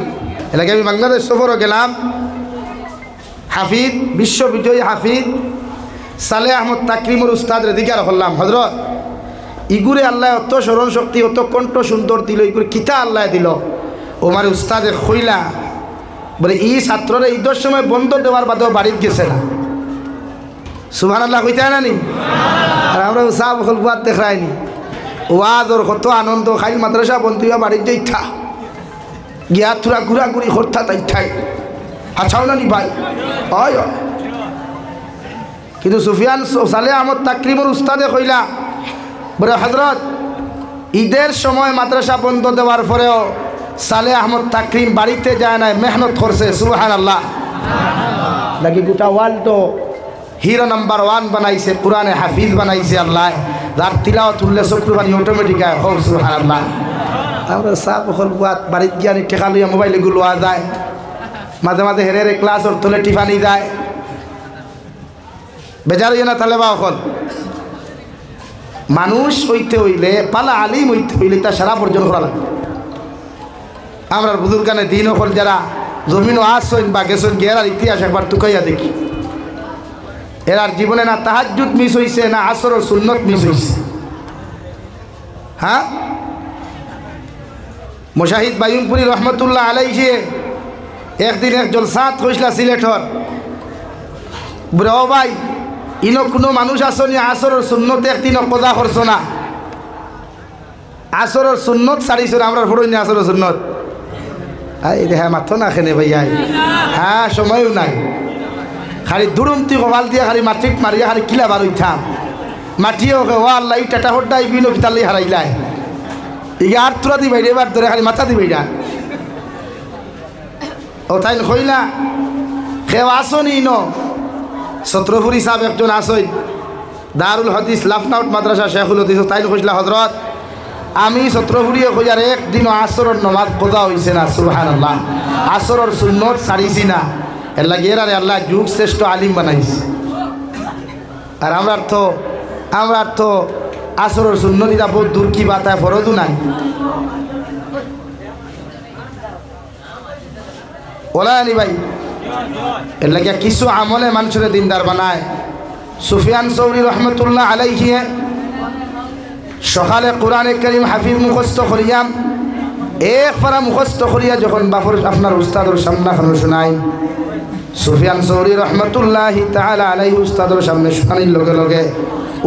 এলাকে আমি বাংলাদেশ সফরও গেলাম, হাফিজ বিশ্ববিজয়ী হাফিজ সালেহ আহমদ তাকরিমুর উস্তাদ রেদিকার করলাম, হজরত ইগুরে আল্লাহ অত স্মরণ শক্তি, অত কণ্ঠ সুন্দর দিল, ইগুরে কিতা আল্লাহ দিল। ওমার উস্তাদে কইলা বলে, এই ছাত্ররা ঈদের সময় বন্ধ দেওয়ার বাদেও বাড়িতে গেছে না। সুবহানাল্লাহ কইতে হয় না নি? আর আমরা উৎসাহ খলবাদ দেখায়নি, ওয়াজ ওর কত আনন্দ, খাইল মাদ্রাসা বন্ধ হইয়া বাড়িতে ইচ্ছা গিয়া থুরা ঘুরাঘুরি হর্তা তাই ঠাই হাছাও না নি ভাই। হয় কিন্তু সুফিয়ান সালেহ আহমদ তাকরিমুর উস্তাদে কইলা বলে, হজরত ঈদের সময় মাদ্রাসা বন্ধ দেওয়ার পরেও সালেহ আহমদ তাকরিম বাড়িতে যায় নাই, মেহনত করছে। সুবহানাল্লাহ। নাকি গোটা ওয়ার্ল্ড হিরো নাম্বার 1 বানাইছে, কোরআনে হাফিজ বানাইছে আল্লাহ, যার তিলাওয়াত উল্লে চক্রবাণী অটোমেটিক হয়। হোক সুবহানাল্লাহ। আমরা সাপ হল বাড়িতে গিয়ে টেকা লইয়া মোবাইলে গুলোয়া যায়, মাঝে মাঝে হেরে ক্লাস ওর তোলে টিফানি যায়, বেজার হইয়া না তাহলে বা অকল মানুষ হইতে হইলে, পালা আলিম হইতে হইলে তা সারা পর্যন্ত করা লাগে। আমরা বুজুর্গানে দিন হল যারা জমিনও আসছেন বা গেছেন, গেরার ইতিহাস একবার তুকাইয়া দেখি, এরার জীবনে না তাহাজ্জুদ মিস হইছে, না আসরের সুন্নত মিস হইছে। হ্যাঁ, মুশাহিদ বায়ুমপুরি রহমতুল্লাহ আলাইহি একদিন এক জলসাত কইসলা সিলেটর, বলে ও ভাই ইনো কোনো মানুষ আসনি আসরের সুন্নত একদিনও কজা করছো না, আসরের সুন্নত ছাড়িছ না, আমরা ফোড়ই না আসরের সুন্নত। এই রে হ্যাঁ মাথো না খেনে ভাইয়াই, হ্যাঁ সময়ও নাই, খালি দুরুমতি কপাল দিয়ে খালি মাটিক মারিয়া খালি কিলা বার হইতাম, মাটিও ও আল্লাহ এই টাটা হড্ডা এই বিনো কিতালি হারাইলাই, ইগে আর তোরা দিবাই রে এবার ধরে খালি মাথা দিবাই না। ও তাই কইলা খেও আসনি ইনো ছত্রপুরি সাহেব একজন আসই, দারুল হদিস লাফনাউট মাদ্রাসা শেখুল হদিস, তাই কইসলা হজরত আমি ছত্রপুরিও কইয়ার একদিনও আসরের নমাজ পড়া হইছে না। সুবহানাল্লাহ। আসরের সুন্নত ছাড়িছি না, এর লাগে এরারে আল্লাহ যুগ শ্রেষ্ঠ আলিম বানাইছে। আর আমরা তো আসরের সুন্নতিটা বহুত দূর কি বাতায় ফরজও নাই। ওলা আনি ভাই, এর লাগে কিছু আমলে মানুষের দিনদার বানায়। সুফিয়ান সৌরি রহমতুল্লাহ আলাইহি সকালে কোরআনে কারীম হাফিজ মুখস্থ করিয়াম, এক পারা মুখস্থ করিয়া যখন বাপর আপনার উস্তাদর সামনে শোনাই, সুফিয়ান সৌরি রহমতুল্লাহি তাআলা আলাইহি উস্তাদর সামনে শোনানির লগে লগে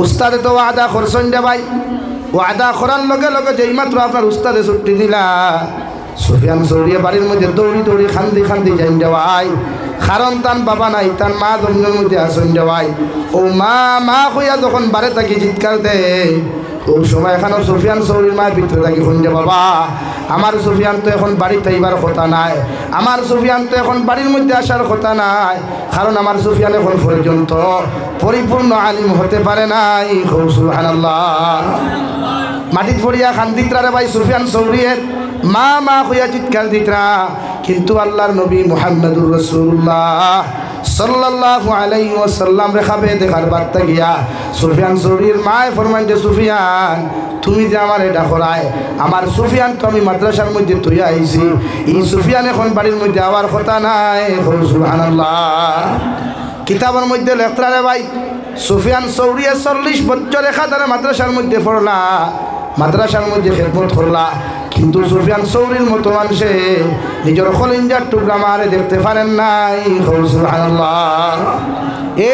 উস্তাদে তো ওয়াদা করছেন দে ভাই, ওয়াদা করার লগে লগে যেই মাত্র আপনার উস্তাদে ছুটি দিলা, সুফিয়ান সৌরি বাড়ির মধ্যে দৌড়ি দৌড়ি খান্দি খান্দি যাইন দেওয়াই, কারণ তান বাবা নাই, তার মা জমিনের মধ্যে আসেন দেওয়াই। ও মা মা হইয়া যখন বারে থাকি চিৎকার দেয়, ও সময় এখানে সুফিয়ান সৌরির মায়ের ভিতরে থাকি শুনছে বাবা আমার সুফিয়ান তো এখন বাড়িতে এইবার কথা নাই, আমার সুফিয়ান তো এখন বাড়ির মধ্যে আসার কথা নাই, কারণ আমার সুফিয়ান এখন পর্যন্ত পরিপূর্ণ আলিম হতে পারে নাই। সুবহানাল্লাহ। মাটিত পড়িয়া খান্দিত্রা রে ভাই সুফিয়ান সৌরিয়ের মা মা হইয়া চিৎকার দিতরা, কিন্তু আল্লাহর নবী মুহাম্মদুর রাসূলুল্লাহ সাল্লাল্লাহু আলাইহি ওয়াসাল্লাম রেখাবে দেখার বার্তা গিয়া সুফিয়ান সৌরির মায় ফরমান যে সুফিয়ান তুমি যে আমার এটা করায়, আমার সুফিয়ান তো আমি মাদ্রাসার মধ্যে তুই আইছি, এই সুফিয়ান এখন বাড়ির মধ্যে আবার কথা নাই। সুবহানাল্লাহ। কিতাবের মধ্যে লেখরা রে ভাই সুফিয়ান সৌরি 40 বছর একাধারে মাদ্রাসার মধ্যে পড়লা, মাদ্রাসার মধ্যে খেদমত করলা, কিন্তু সুফিয়ান সৌরির মতো মানুষে নিজের কলিজার টুকরা মারে দেখতে পারেন নাই। সুবহানাল্লাহ।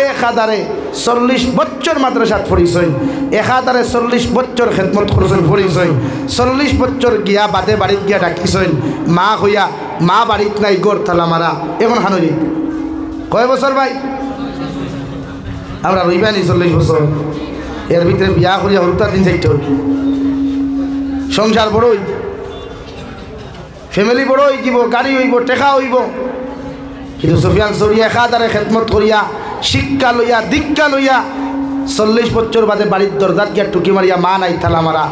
একাধারে 40 বছর মাদ্রাসাত পড়িছই, একাধারে 40 বছর খেদমত করছেন পড়িছই, 40 বছর গিয়া বাদে বাড়িত গিয়া ডাকিছই মা হইয়া, মা বাড়িত নাই গোর তালা মারা, এখন হানুরি কয় বছর ভাই আমরা রইবানি 40 বছর, এর ভিতরে বিয়া করিয়া হলুতা 3-4টা সংসার বড় হইব, ফ্যামিলি বড় হইব, গাড়ি হইব, টেকা হইব, কিন্তু সুফিয়ান সৌরি একাধারে খেদমত করিয়া শিক্ষা লইয়া দীক্ষা লইয়া 40 বছর বাদে বাড়ির দরজাত গিয়া টুকি মারিয়া মা নাই তালা মারা।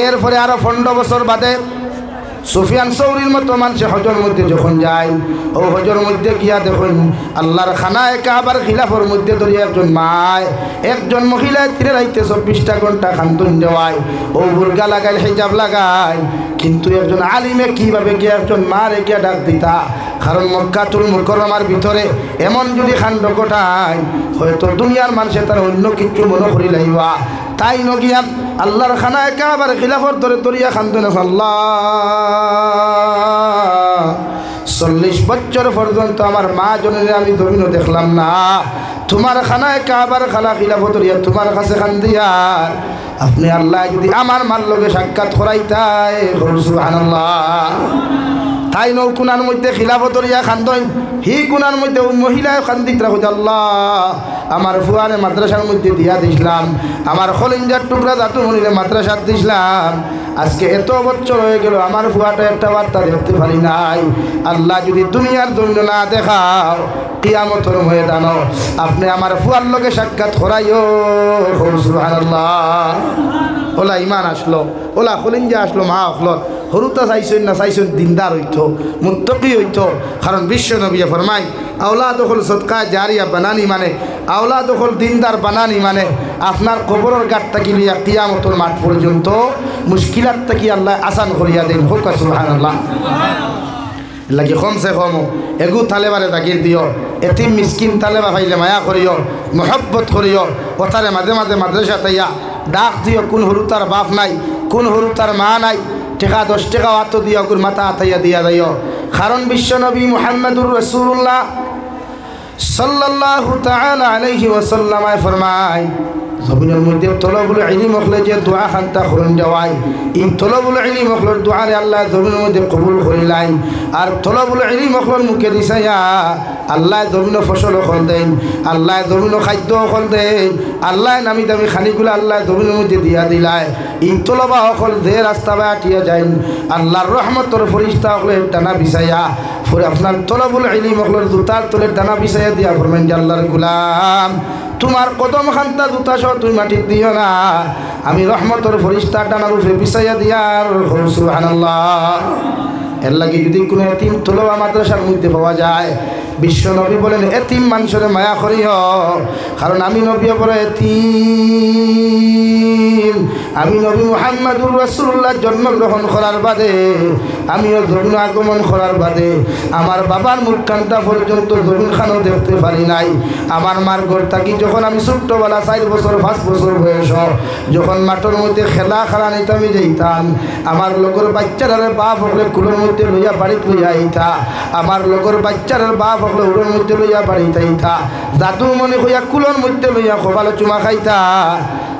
এরপরে আরো 15 বছর বাদে সুফিয়ান সৌরির মতো মানুষ হজর মধ্যে যখন যায়, ও হজর মধ্যে গিয়া দেখুন আল্লাহর খানায় কাবার খিলাফর মধ্যে ধরিয়া একজন মায় একজন মহিলায় তীরে রাইতে 24টা ঘন্টা খান্দুন দেওয়ায়, ও বুরগা লাগাই হিজাব লাগায়, কিন্তু একজন আলিমে কিভাবে গিয়া একজন মারে গিয়া ডাক দিতা, কারণ মক্কাতুল মুকাররমার ভিতরে এমন যদি খান্ড কোটায় হয়তো দুনিয়ার মানুষে তার অন্য কিছু মনে করি লাইবা, তাই নগিয়া আল্লাহর খানায় কাবার খিলাফর ধরে ধরিয়া খান্দুন আল্লাহ 40 বছর পর্যন্ত আমার মা জনের আমি জমিনও দেখলাম না, তোমার খানায় কাবার খালা খিলাফত ধরিয়া তোমার কাছে খান্দিয়ার আপনি আল্লাহ যদি আমার মার লগে সাক্ষাৎ করাইতাই। সুবহানাল্লাহ। তাই নৌ কোনার মধ্যে খিলাফত ধরিয়া খান্দন, হি কোনার মধ্যে মহিলায় খান্দিত রাখো আল্লাহ আমার ফুয়ারে মাদ্রাসার মধ্যে দিয়া দিছিলাম, আমার খলিঞ্জার টুকরা জাতু মনিরে মাদ্রাসার দিছিলাম, আজকে এত বছর হয়ে গেল আমার ফুয়াটা একটা বার্তা দেখতে পারি নাই, আল্লাহ যদি দুনিয়ার জন্য না দেখাও কিয়ামতের ময়দান আপনি আমার ফুয়ার লগে সাক্ষাৎ করাইও। সুবহানাল্লাহ। ওলা ইমান আসলো, ওলা খলিঞ্জা আসলো, মা আসলো, হরুতা চাইছেন না চাইছেন দিনদার হইতো, মুত্তাকি হইতো, কারণ বিশ্ব নবী ফরমাই আওলাদ হল সদকা জারিয়া বানানি মানে আওলাদ হল দিনদার বানানি মানে আপনার কবরের গাঁট থাকি লিয়া কিয়ামতের মাঠ পর্যন্ত মুশকিলাত থাকি আল্লাহ আসান করিয়া দেন। হোক সুবহানাল্লাহ। লাগে কমসে কম এগু তালেবারে তাকির দিও, এতিম মিসকিন তালেবা পাইলে মায়া করিও, মহব্বত করিও, ওতারে মাঝে মাঝে মাদ্রাসা তাইয়া ডাক দিও, কোন হরু তার বাপ নাই, কোন হরু তার মা নাই, টেকা 10 টাকা আত দিয়া ওর মাথা আতাইয়া দিয়া দিও, কারণ বিশ্বনবী মুহাম্মদুর রাসূলুল্লাহ সাল্লাল্লাহু তাআলা আলাইহি ওয়াসাল্লাম ফরমায় জমিনের মধ্যে তলবুল ইলম হলে যে দোয়া খান্তা করুন দেওয়াই, এই তলবুল ইলম হলর দোয়ারে আল্লাহ জমিনের মধ্যে কবুল করিলেন, আর তলবুল ইলম হলর মুখে দিছাইয়া আল্লাহ জমিন ফসল হল দেন, আল্লাহ জমিন খাদ্য হল দেন, আল্লাহ নামি দামি খানিগুলো আল্লাহ জমিনের মধ্যে দিয়া দিলায়, এই তলবা হল যে রাস্তা বা আটিয়া যায় আল্লাহর রহমতর ফরিস্তা হলে টানা বিছাইয়া ফরে আপনার তলবুল ইলম হলর জুতার তলের টানা বিছাইয়া দিয়া ফরমেন যে আল্লাহর গুলাম তোমার কদম খান্তা জুতা সহ তুই মাটির দিও না, আমি রহমতর ফরিস্তা টানার উপরে বিছাইয়া দিয়ার। সুবহানাল্লাহ। এর লাগে যদি কোনো এতিম তলবা মাদ্রাসার মধ্যে পাওয়া যায়, বিশ্ব নবী বলেন এতিম মানুষের মায়া করিও, কারণ আমি নবী বলে এতিম, আমি নবী মুহাম্মদুর রাসূলুল্লাহ জন্মগ্রহণ করার বাদে আমিও জমিন আগমন করার বাদে আমার বাবার মুখখানটা পর্যন্ত জমিন খানও দেখতে পারি নাই। আমার মার ঘর থাকি যখন আমি ছোট্টবেলা 4 বছর 5 বছর বয়স, যখন মাঠের মধ্যে খেলা নিতে আমি যাইতাম, আমার লগর বাচ্চারা বাপ হলে কুলোর মধ্যে লইয়া বাড়িতে লইয়া আইতা, আমার লগর বাচ্চারা বাপ হলে উড়োর মধ্যে লইয়া বাড়িতে আইতা, দাদু মনে হইয়া কুলোর মধ্যে লইয়া কপালে চুমা খাইতা,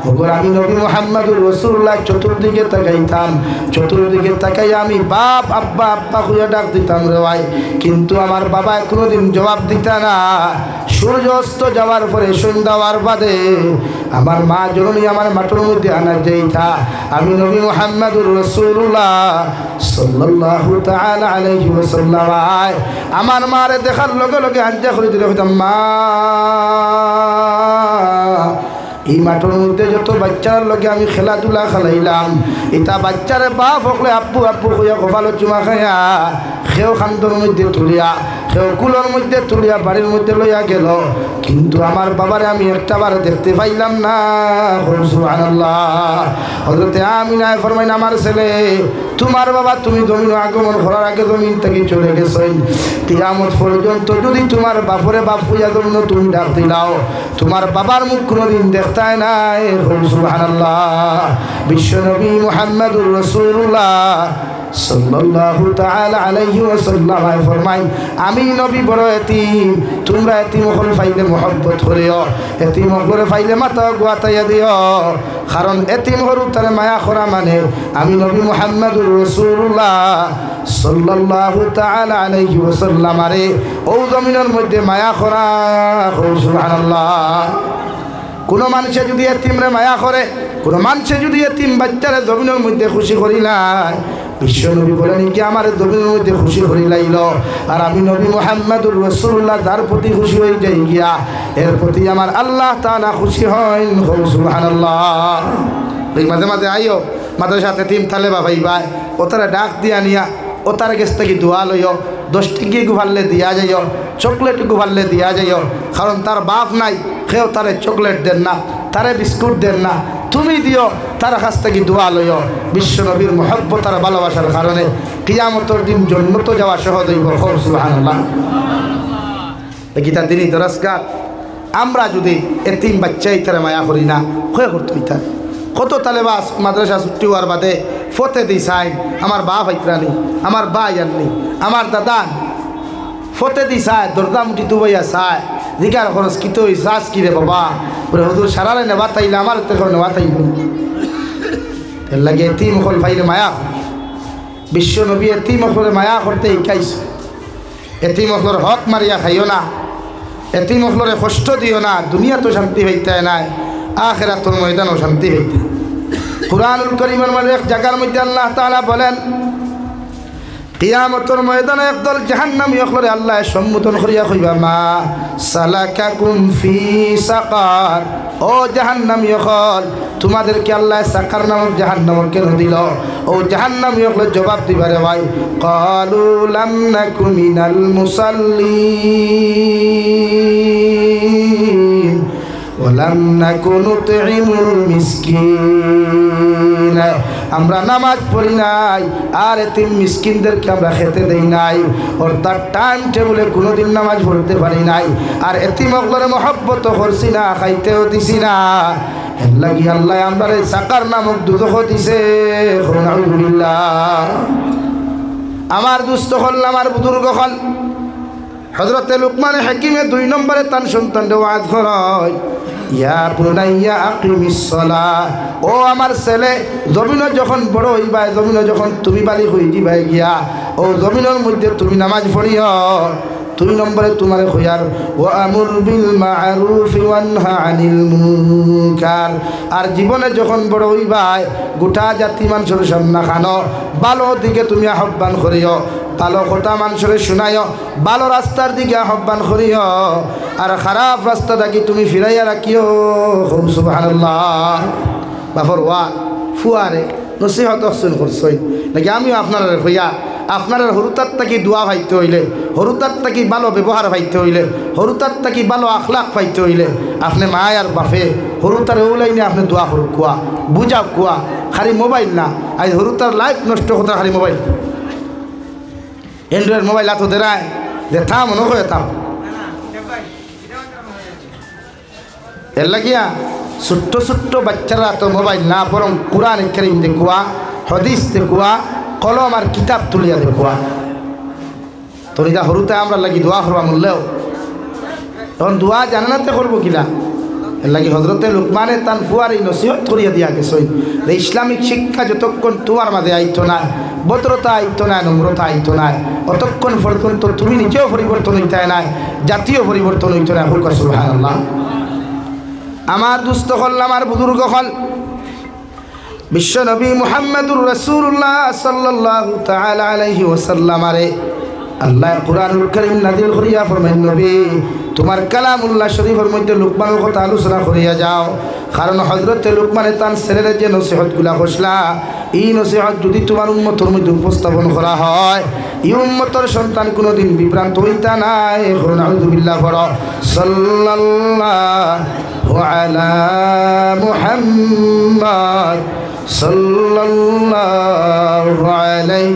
ওগর আমি নবী মুহাম্মদুর রাসূলুল্লাহ চতুর্দিকে তাকাইতাম, চতুর্দিকে তাকাই আমি বাপ আব্বা আব্বা কইয়া ডাক দিতাম রে ভাই, কিন্তু আমার বাবা কোনোদিন জবাব দিত না। সূর্য অস্ত যাওয়ার পরে সন্ধ্যা হওয়ার বাদে আমার মা জননী আমার মাটির মধ্যে আনা যাইতা, আমি নবী মুহাম্মদুর রাসূলুল্লাহ সাল্লাল্লাহু তাআলা আলাইহি ওয়াসাল্লাম আমার মারে দেখার লগে লগে আজ্ঞা করে দিলে হইতাম, মা এই মাঠের মধ্যে যত বাচ্চার লগে আমি খেলাধুলা খেলাইলাম, এটা বাচ্চারে বাপ হকলে আব্বু আব্বু কইয়া কপালত চুমা খাইয়া সেও খান্দর মধ্যে তুলিয়া সেও কুলোর মধ্যে তুলিয়া বাড়ির মধ্যে লইয়া গেল, কিন্তু আমার বাবারে আমি একটাবার দেখতে পাইলাম না। সুবহানাল্লাহ। হযরতে আমিনায় ফরমাইন, আমার ছেলে তোমার বাবা তুমি জমিন আগমন করার আগে জমিন থেকে চলে গেছেন, কিয়ামত পর্যন্ত যদি তোমার বাপরে বাপ হইয়া জমিন তুমি ডাক দিলাও, তোমার বাবার মুখ কোনোদিন দেখতাই নাই। সুবহানাল্লাহ। বিশ্বনবী মুহাম্মদুর রাসূলুল্লাহ সাল্লাল্লাহু তাআলা আলাইহি ওয়াসাল্লাম ফরমাই, আমি নবী বড় এতিম, তোমরা এতিম হল পাইলে মহব্বত করিও, এতিম হলে পাইলে মাথা গোয়াতাইয়া দিও, কারণ এতিম হরু তারে মায়া করা মানে আমি নবী মুহাম্মদুর রাসূলুল্লাহ সাল্লাল্লাহু তাআলা আলাইহি ওয়াসাল্লাম আরে ও জমিনের মধ্যে মায়া করা। সুবহানাল্লাহ। কোনো মানুষে যদি এতিমরে মায়া করে, কোনো মানুষে যদি এতিম বাচ্চারে জমিনের মধ্যে খুশি করিলাই, বিশ্বনবী বলেন কি আমার জমিনের মধ্যে খুশি করিলাইল, আর আমি নবী মুহাম্মদুর রাসূলুল্লাহ যার প্রতি খুশি হয়ে যাই গিয়া এর প্রতি আমার আল্লাহ তাআলা খুশি হন। সুবহানাল্লাহ। এই মাঝে মাঝে আইও মাদ্রাসাতে এতিম থালে বা ভাই ভাই ও তারা ডাক দিয়া নিয়া ও তার কাছ থেকে দোয়া লইও, 10 টিকি গুভারলে দিয়া যাইও, চকলেট গুভারলে দিয়া যাইও, কারণ তার বাপ নাই, কেউ তারে চকলেট দেন না, তারে বিস্কুট দেন না, তুমি দিও, তার কাছ থেকে দোয়া লইও। বিশ্বনবীর মহব্বত আর ভালোবাসার কারণে কিয়ামতের দিন জান্নাত যাওয়া সহজ হইব। সুবহানাল্লাহ। গীতা দিনই দরজগার আমরা যদি এতিম বাচ্চাই তারা মায়া করি না, হয়ে করতে হইতা কত তালেবাস মাদ্রাসা ছুটি হওয়ার বাদে ফতে দিই চাই, আমার বাপ আইতরানি, আমার ভাই আননি, আমার দাদা ফতে দি চায়, দরজা মুঠি দুবাইয়া চায়, জিকার খরচ কিত চাষ কিরে বাবা বলে হুজুর সারারে নেবা তাইলে আমার থেকে নেওয়া তাইব এর লাগে এতিম হল ভাইলে মায়া। বিশ্ব নবী এতিম হলে মায়া করতে শিকাইছে, এতিম হলর হক মারিয়া খাইও না, এতিম হলরে কষ্ট দিও না, দুনিয়া তো শান্তি হইতে নাই, আখিরাতুল ময়দানও শান্তি হইতে। কুরআনুল কারীমের মধ্যে এক জায়গার মধ্যে আল্লাহ তাআলা বলেন, কিয়ামতের ময়দানে একদল জাহান্নামী হলরে আল্লাহ সম্বোধন করিয়া কইবা, মা সালাকাকুম ফি সাকার, ও জাহান্নামী হল তোমাদেরকে আল্লাহ সাকার নামক জাহান্নাম কেন দিল? ও জাহান্নামী হল জবাব দিবারে ভাই, ক্বালু লাম নাকু মিনাল মুসাল্লিন ওয়ালাম নাকু নুতঈমুল মিসকিন, আমরা নামাজ পড়ি নাই আর এতিম মিসকিনদেরকে আমরা খেতে দেই নাই, অর্থাৎ টাইম টেবলে কোনোদিন নামাজ পড়তে পারি নাই, আর এতিম হকলরে মহব্বত করছি না, খাইতেও দিছি না, এর লাগি আল্লাহ আমরা সাকার নামক দুজখ দিছে। আলহামদুলিল্লাহ। আমার দুস্থ হল, আমার বুজুর্গ হল, হযরতে লুকমান হাকিমে 2 নম্বরে তার সন্তানকে ওয়াজ করেন, ইয়া বুনাইয়া আকিমিস সালাহ, ও আমার ছেলে জমিন যখন বড় হইবা, জমিন যখন তুমি বালি হই দিবা গিয়া, ও জমিনের মধ্যে তুমি নামাজ পড়িও। 2 নম্বরে তোমার খয়ার ওয়া আমুর বিল মা'রুফ ওয়ানহা আনিল মুনকার, আর জীবনে যখন বড় হইবা গোটা জাতি মানুষের সামনে খানো ভালো দিকে তুমি আহ্বান করিও, ভালো কথা মানুষের শোনাইও, ভালো রাস্তার দিকে আহ্বান করিও, আর খারাপ রাস্তা থাকি তুমি ফিরাইয়া রাখিও। সুবহানাল্লাহ। বাপর ওয়া ফুয়ারে নসিহত শুন করছই নাকি আমিও আপনার হইয়া আপনার হরুতার তাকি দোয়া ভাইতে হইলে, হরুতার তাকি ভালো ব্যবহার ভাইতে হইলে, হরুতার তাকি ভালো আখলাক পাইতে হইলে আপনি মায় আর বাপে হরুতার ওলাইনে আপনি দোয়া করু কুয়া বুঝাও কুয়া, খালি মোবাইল না, আজ হরুতার লাইফ নষ্ট হতো খালি মোবাইল, এন্ড্রয়েড মোবাইল এত দেরায় যে থাম মনে করে থাম। এর লাগিয়া ছোট্ট ছোট্ট বাচ্চারা তো মোবাইল না, বরং কুরআন কারীম দেখুয়া, হাদিস দেখুয়া, কলম আর কিতাব তুলিয়া দেখুয়া। তোরা হরুতে আমরা লাগি দোয়া করবা মূল্যেও, তখন দোয়া জানাতে করবো কিনা এর লাগি হজরতে লুকমানে তান ফুয়ার এই নসিহত করিয়া দিয়া গেছেন যে ইসলামিক শিক্ষা যতক্ষণ তোমার মাঝে আইতো না, ভদ্রতা আইতো না, নম্রতা আইতো না, অতক্ষণ পর্যন্ত তুমি নিজেও পরিবর্তন হইতে নাই, জাতীয় পরিবর্তন হইতো না। হুক সুবহানাল্লাহ। আমার দুস্থ হল, আমার বুজুর্গ হল, বিশ্ব নবী মুহাম্মদুর রাসূলুল্লাহ সাল্লাল্লাহু তাআলা আলাইহি ওয়াসাল্লাম আরে আল্লাহ কুরআনুল কারীম নাযিল করিয়া ফরমায়, নবী তোমার কালামুল্লাহ শরীফের মধ্যে লুকমানের কথা আলোচনা করিয়া যাও। কারণ হযরতে লুকমানে তার ছেলের যে নসিহতগুলা করছিলা, এই নসিহত যদি তোমার উম্মতের মধ্যে উপস্থাপন করা হয়, এই উম্মতের সন্তান কোনোদিন বিভ্রান্ত হইতা নাই। আউযুবিল্লাহ পড়ো, সাল্লাল্লাহু আলা মুহাম্মাদ সাল্লাল্লাহু আলাইহি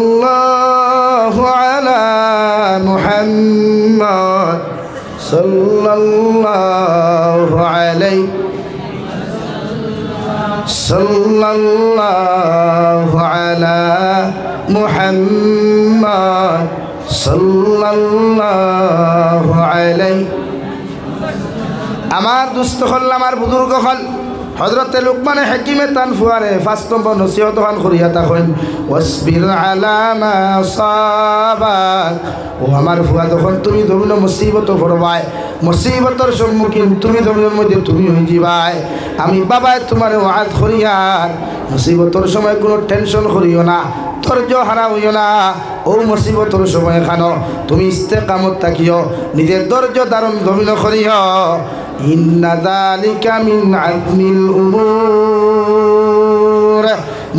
সাল্লাল্লাহু আলা মুহাম্মাদ সাল্লাল্লাহু আলাইহি সাল্লাল্লাহু আলা মুহাম্মাদ সাল্লাল্লাহু আলাইহি। আমার দুস্থ হল, আমার বুজুর্গ হল, হযরতে লুকমানে হাকিমে তান ফুয়ারে 5 নম্বর নসিহত খান করিয়া থাকেন, ওয়াসবির আলা মা সাবাক। ও আমার ফুয়া, যখন তুমি ধরুন মুসিবত পড়বাই, মুসিবতের সম্মুখীন তুমি ধরুন মধ্যে তুমি হয়ে যাবাই, আমি বাবায় তোমার ওয়াজ করিয়ার মুসিবতের সময় কোনো টেনশন করিও না, ধৈর্য হারা হইও না। ও মুসিবতের সময় খানো তুমি ইস্তেকামত থাকিও, নিজের ধৈর্য ধারণ ধমিন করিও। ইন্না যালিকা মিন আযমিল উমুর।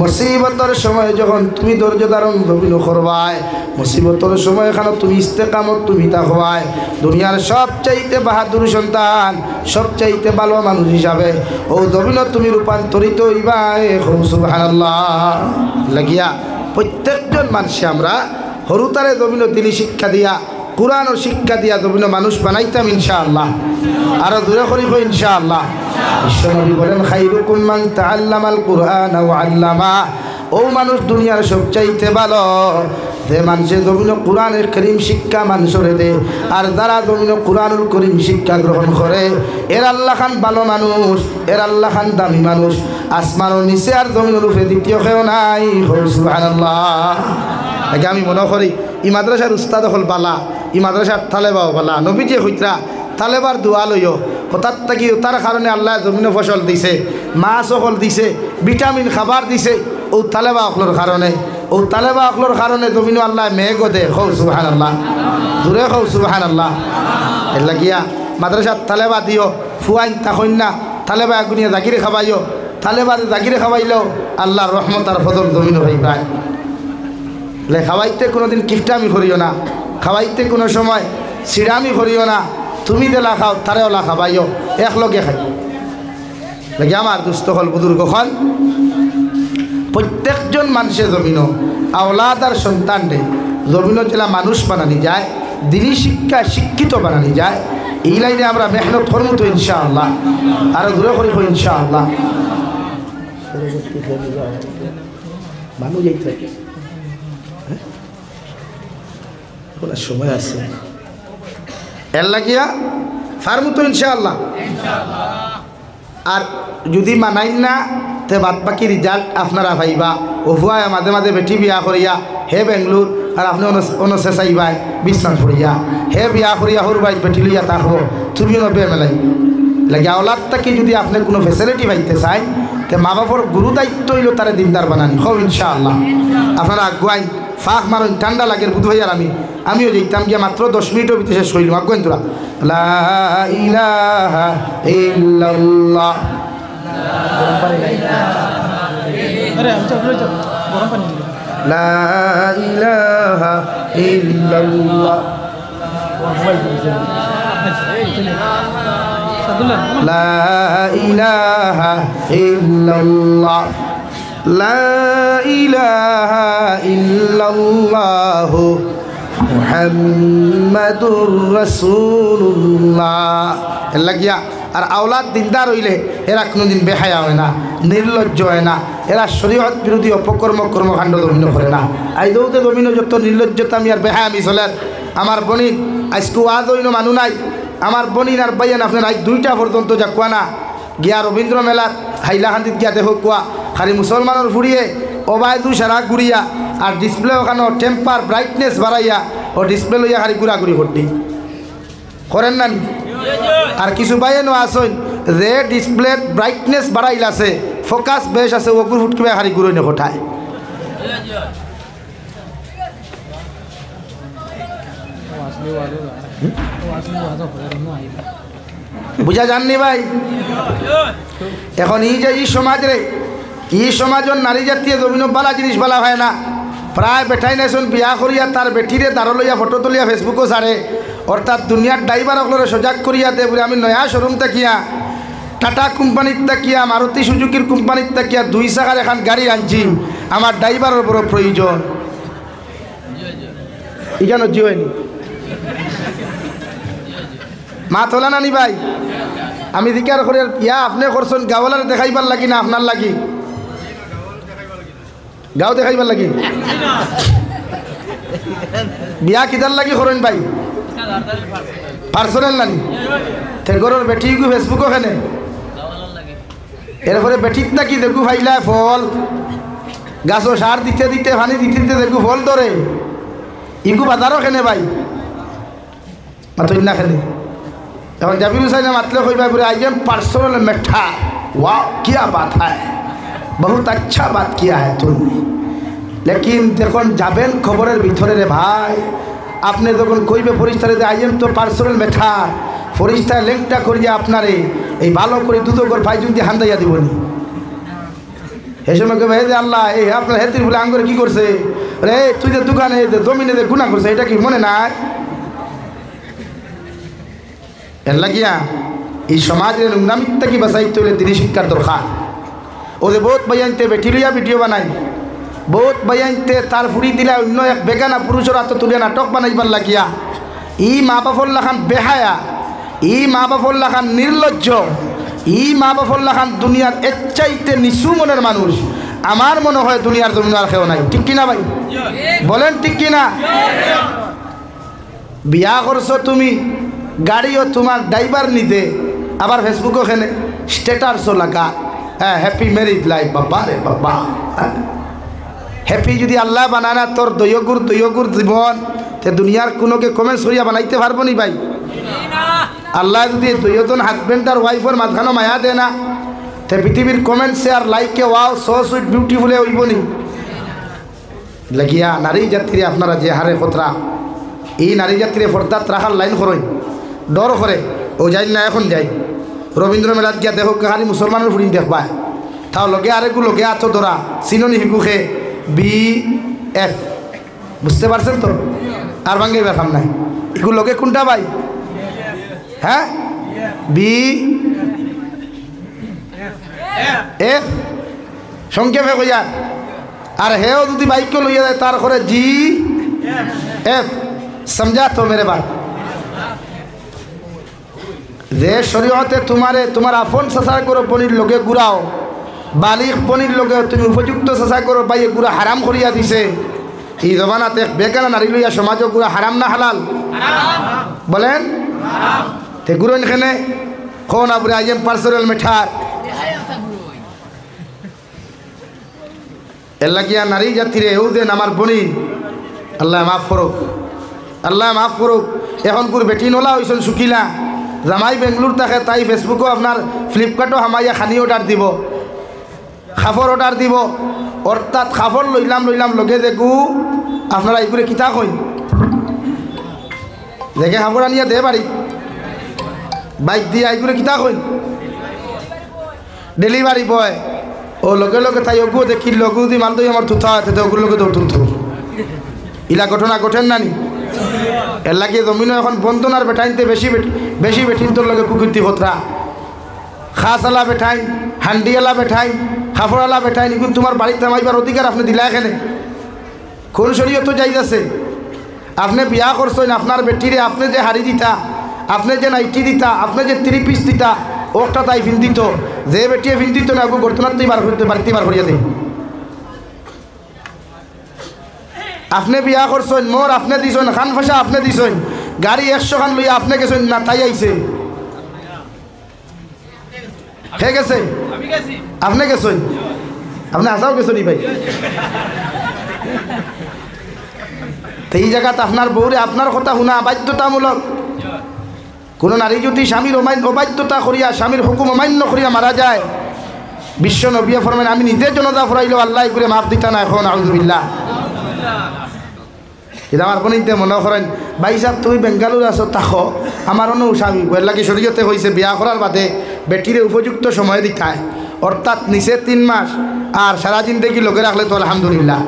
মুসিবতের সময় যখন তুমি ধৈর্য ধারণ ধমিন করবাই, মুসিবতের সময় খানো তুমি ইস্তেকামত তুমি থাকবাই, দুনিয়ার সবচাইতে বাহাদুর সন্তান, সবচাইতে ভালো মানুষ হিসাবে ও ধমিন তুমি রূপান্তরিত হইবাই। সুবহানাল্লাহ। লাগিয়া প্রত্যেকজন মানুষে আমরা হরুতারে জমিন দিনী শিক্ষা দিয়া, কুরআন ও শিক্ষা দিয়া জমিন মানুষ বানাইতাম ইনশাআল্লাহ। আরো দূরে করিব ইনশাআল্লাহ। বিশ্বনবী বলেন, খাইরুকুম মান তাআল্লামাল কুরআন ওয়া আল্লামা। ও মানুষ দুনিয়ার সবচাইতে ভালো যে মানুষে জমিন কুরআনের করিম শিক্ষা মানুষরে দে, আর যারা জমিন কুরআনুল করিম শিক্ষা গ্রহণ করে এর আল্লাহ খান ভালো মানুষ, এর আল্লাহ খান দামি মানুষ। আসমানের নিচে আর জমিনের উপরে দ্বিতীয় কেউ নাই। সুবহানাল্লাহ। আগে আমি মনে করি ই মাদ্রাসার উস্তাদ হল বালা, ই মাদ্রাসার তালেবাও বালা। নবীজি হইতরা তালেবার দোয়া লইও, হঠাৎ থাকি তার কারণে আল্লাহ জমিনে ফসল দিছে, মাছ অকল দিছে, ভিটামিন খাবার দিছে। ও তালেবা অকলোর কারণে, ও তালেবা অকলোর কারণে জমিনও আল্লাহ মেঘও দে। খৌ সুবহানাল্লাহ, দূরে খৌ সুবহানাল্লাহ। এর লাগিয়া মাদ্রাসার তালেবা দিও, ফুয়াইন তাকইন না, তালেবা আগুনিয়া জাগিরে খাবাইও, তালেবারে জাগিরে খাবাইলেও আল্লাহর রহমত আর ফজল জমিনও হয়ে পায়। খাওয়াইতে কোনোদিন কিফটামি করিও না, খাওয়াইতে কোনো সময় সিরামি করিও না। তুমি দেলা খাও, তারেও লা খাবাইও, একলগে খাই। লাগে আমার দুস্থ হল, বুজুর্গ হল, প্রত্যেকজন মানুষের জমিনও আওলাদ আর সন্তান রে জমিনও জেলা মানুষ বানানি যায়, দিনী শিক্ষা শিক্ষিত বানানি যায়। এই লাইনে আমরা মেহনত করবো তো ইনশাআল্লাহ। আরো দূরে করিব ইনশাআল্লাহ। মানুষ এই থাকে সময় আছে এর লাগিয়া ফার্মু তো ইনশাআল্লাহ। আর যদি মানাইন না তে বাদ বাকি রেজাল্ট আপনারা পাইবা। ওফুয়ায় মাঝে মাঝে বেটি বিয়া করিয়া হে বেঙ্গলোর, আর আপনি অনসে চাইবাই বিছনাথ ফুরিয়া, হে বিয়া করিয়া সর বাই বেটি লইয়া থাকবো, তুমিও নবে মেলাই লাগে। আওলাদ থাকি যদি আপনি কোনো ফেসিলিটি পাইতে চাই, তে মা বাপর গুরু দায়িত্ব হইল তারা দিনদার বানানি। হোক ইনশাআল্লাহ। আপনারা আগুয়াইন ফাঁক মারেন, ঠান্ডা লাগে বুধ ভাইয়ার আমিও যেতাম গিয়া মাত্র 10 মিনিটের ভিতরে শেষ হইলাম। আগুয়াইন তোরা লা ইলাহা ইল্লাল্লাহ। লা ইলাহা ইল্লাল্লাহ। লা ইলাহা ইল্লাল্লাহ। লা ইলাহা ইল্লাল্লাহু মুহাম্মাদুর রাসূলুল্লাহ। এর লাগিয়া আর আওলাদ দিনদার হইলে এরা কোনোদিন বেহায়া হয় না, নির্লজ্জ হয় না, এরা শরীয়ত বিরোধী অপকর্ম কর্মকাণ্ড দমিন করে না। আইদৌতে দমিন যত নির্লজ্জতা আমি আর বেহায়া আমি চলে আমার বনিন আজকে ওয়াজ হইনো মানু নাই আমার বনিন আর বাইয়ান আপনার আজ 2টা পর্যন্ত যা কোয়া না গিয়া রবীন্দ্র মেলাত হাইলাকান্দিত গিয়া দেখো কোয়া খালি মুসলমানের ফুরিয়ে ওবায়দু সারা ঘুরিয়া আর ডিসপ্লে ওখানে টেম্পার ব্রাইটনেস বাড়াইয়া ও ডিসপ্লে লইয়া খালি ঘুরাঘুরি করতে করেন না নি? আর কিছু বাইয়ানো আসেন যে ডিসপ্লে ব্রাইটনেস বাড়াইল আছে ফোকাস বেশ আছে ও গুড় ফুটকিবা খালি ঘুরে নে কোঠায় বুঝা যাননি ভাই? এখন এই যে এই সমাজ রে এই সমাজের নারী জাতীয় জমিন বালা জিনিস বালা হয় না প্রায় বেঠাই নাইছন বিয়া করিয়া তার বেটিরে দাঁড় লইয়া ফটো তুলিয়া ফেসবুকও ছাড়ে অর্থাৎ দুনিয়ার ড্রাইভার সকলের সজাগ করিয়া দে বলে আমি নয়া শোরুম তাকিয়া টাটা কোম্পানির তাকিয়া মারুতি সুজুকির কোম্পানির তাকিয়া 2 চাকার এখন গাড়ি আনছি আমার ড্রাইভারের বড় প্রয়োজন ইজানো জিওনি মা তোলা নানি ভাই আমি দিকার করে ইয়া আপনি করছেন গাওয়ালার দেখাইবার লাগি না আপনার লাগি গাঁও দেখাইবার লাগি বিয়া কিদার লাগি করেন ভাই পার্সোনাল নানি ঠেগরের বেটি গু ফেসবুক ওখানে এরপরে বেটির নাকি দেখু ফাইলা ফল গাছও সার দিতে দিতে পানি দিতে দিতে দেখু ফল ধরে ইগু বাজারও খেনে ভাই মাতই না খেলে এখন জাবির হুসাইন মাতলে কইবা বলে आई एम पर्सनल मेठा वाह क्या बात है बहुत अच्छा बात किया है तुमने लेकिन देखो যাবেন খবরের ভিতরে রে ভাই আপনি যখন কইবে ফরিস্তারে যে आई एम তো পার্সোনাল মেঠা ফরিস্তা লেংটা করিয়া আপনারে এই ভালো করে দুটো করে ভাইজুন দিয়ে হান্দাইয়া দিবনি এই সময় কইবে হে আল্লাহ এই আপনার হেতির বলে আঙ্গুরে কি করছে রে তুই যে দোকানে জমিনে যে গুনাহ করছে এটা কি মনে নাই এর লাগিয়া এই সমাজের নোংরামিত্তা কি বাঁচাইতে হলে দিনী শিক্ষার দরকার ওদের বহুত বয়ানতে বেটি লইয়া ভিডিও বানাই বহুত বয়ানতে তার ফুড়ি দিলা অন্য এক বেগানা পুরুষের হাতে তুলিয়া নাটক বানাইবার লাগিয়া ই মা বাপল্লা খান বেহায়া ই মা বাপল্লা খান নির্লজ্জ ই মা বাপল্লা খান দুনিয়ার এর চাইতে নিচু মনের মানুষ আমার মনে হয় দুনিয়ার জমিন আর কেউ নাই ঠিক কিনা ভাই বলেন ঠিক কিনা বিয়া করছো তুমি গাড়িও তোমার ড্রাইভার নিতে আবার ফেসবুক ওখানে স্ট্যাটাসও লাগা হ্যাঁ হ্যাপি ম্যারিড লাইফ বাবা রে বাবা হ্যাপি যদি আল্লাহ বানানা তোর দৈয়গুর জীবন তে দুনিয়ার কোনোকে কমেন্ট সরিয়া বানাইতে পারবো নি ভাই আল্লাহ যদি দুইজন হাজব্যান্ড আর ওয়াইফের মাঝখানে মায়া দেয় না তে পৃথিবীর কমেন্টসে আর লাইকে ওয়াও সো সুইট বিউটিফুলে হইব নি লাগিয়া নারী যাত্রী আপনারা যে হারে খতরা এই নারী যাত্রী পর্দাত রাখার লাইন করেন ডর করে ও যাই না এখন যাই রবীন্দ্র মেলাত গিয়া দেখো কাহারি মুসলমানের ফুরিন দেখবা তাও লগে আরেকু লগে আছো ধরা চিননি শিকুখে BF বুঝতে পারছেন তো আর ভাঙ্গে বেখাম নাই এগুলো লগে কোনটা ভাই হ্যাঁ BF সংক্ষেপে কইয়া আর হেও যদি বাইককে লইয়া যায় তার করে GF সমঝা তো মেরে বাপ যে শরীয়তে তোমার আপন চেষ্টা করো পনির লগে গুড়াও বালিক পনির লগে তুমি উপযুক্ত চেষ্টা করো বাইয়ে গুড়া হারাম করিয়া দিছে এই জমানাতে বেকানা নারী লইয়া সমাজ গুড়া হারাম না হালাল বলেন তে গুড়ো এখানে কোন আপনি आई एम পার্সোনাল মেঠার এর লাগিয়া নারী জাতিরে এও দেন আমার বনিন আল্লাহ মাফ করুক আল্লাহ মাফ করুক এখন গুড় বেটি নোলা হয়েছেন শুকিলা জামাই বেঙ্গলোর থাকে তাই ফেসবুকও আপনার ফ্লিপকার্টও হামাইয়া খানি অর্ডার দিব খাফর অর্ডার দিব অর্থাৎ খাফর লইলাম লগে দেখু আপনারা এইগুলো কিতা কইন দেখে খাফর আনিয়া দে বাড়ি বাইক দিয়ে এইগুলো কিতা কইন ডেলিভারি বয় ও লগে লগে তাই ওগু দেখি লঘু দি মাল দই আমার থুথা আছে ওগুলো লগে দৌড় তুলতো ইলা ঘটনা ঘটেন নানি এর লাগিয়ে জমিনও এখন বন্ধনার বেঠাইনতে বেশি বেঠিন তোর লগে কুকুরতি খতরা খাসওয়ালা বেঠাইন হান্ডিওয়ালা বেঠাইন খাফড়ওয়ালা বেঠাইন এগুলো তোমার বাড়িতে নামাইবার অধিকার আপনি দিলা এখানে কোন শরীয়ত যাইতেছে আপনি বিয়া করছেন আপনার বেটিরে আপনি যে হাড়ি দিতা আপনি যে নাইটি দিতা আপনি যে 3 পিস দিতা ওটা তাই ফিন দিত যে বেটিয়ে ফিন দিত না গর্তনাতেই বাড়িতে বার করিয়া দেয় আপনি বিয়া করছেন, মোর আপনি দিছেন, খান ফাঁসা আপনি দিছেন, গাড়ি 100 খান লইয়া আপনি গেছেন না তাই আইছে? হে গেছে? আপনি গেছেন? আপনি আসাও গেছেন ভাই? তো এই জায়গাতে আপনার বউরে আপনার কথা শোনা বাধ্যতামূলক। কোনো নারী যদি স্বামীর অবাধ্যতা করিয়া, স্বামীর হুকুম অমান্য করিয়া মারা যায়, বিশ্ব নবিয়ে ফরমান আমি নিজে জনতা ফরাইলেও আল্লাহ করে মাফ দিতা না। এখন আউযুবিল্লাহ। এটা আমার বোনিতে মনে করেন, ভাই সাহেব তুমি বেঙ্গালুরু আছো, তাকো আমার অন্য স্বামী বললাকি শরীয়তে হয়েছে বিয়া করার বাদে বেটিরে উপযুক্ত সময় দিতায়, অর্থাৎ নিচে 3 মাস আর সারা জিন্দগি লোকে রাখলে তো আলহামদুলিল্লাহ।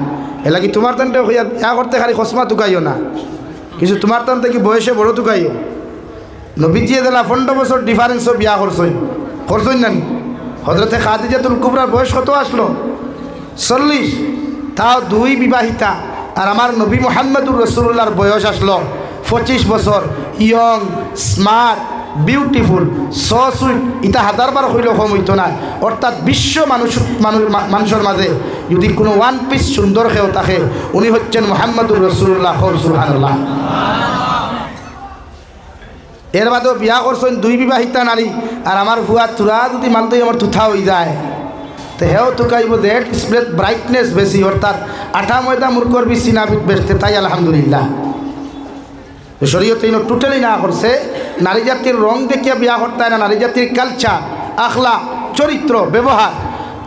এ লাগি তোমার তানতে হইয়া বিয়া করতে খালি খসমা তুকাইও না, কিছু তোমার তানতে কি বয়সে বড় তুকাইও। নবীজিয়ে দিলা 15 বছর ডিফারেন্সও বিয়া করছই না। হযরতে খাদিজাতুল কুবরার বয়স কত আসলো? 40। তাও 2 বিবাহিতা। আর আমার নবী মুহাম্মদুর রাসূলুল্লাহর বয়স আসলো 25 বছর। Young, smart, beautiful, so sweet, এটা 1000বার হইলেও কম হইতো না। অর্থাৎ বিশ্ব মানুষের মাঝে যদি কোনো 1 পিস সুন্দর কেউ থাকে, উনি হচ্ছেন মুহাম্মদুর রাসূলুল্লাহ। সুবহানাল্লাহ। এর বাদেও বিয়া করছেন 2 বিবাহিতা নারী। আর আমার ভুয়া তুরা যদি মানতেই আমার তুথা হয়ে যায়, তো হেও তুকাইব যে ডিসপ্লে ব্রাইটনেস বেশি, অর্থাৎ আঠা ময়দা মূর্খর বেশি না বেশতে, তাই আলহামদুলিল্লাহ। শরীয়তে টোটালি না করছে নারী জাতির রং দেখিয়া বিয়া করতে হয় না, নারী জাতির কালচার, আখলা, চরিত্র, ব্যবহার,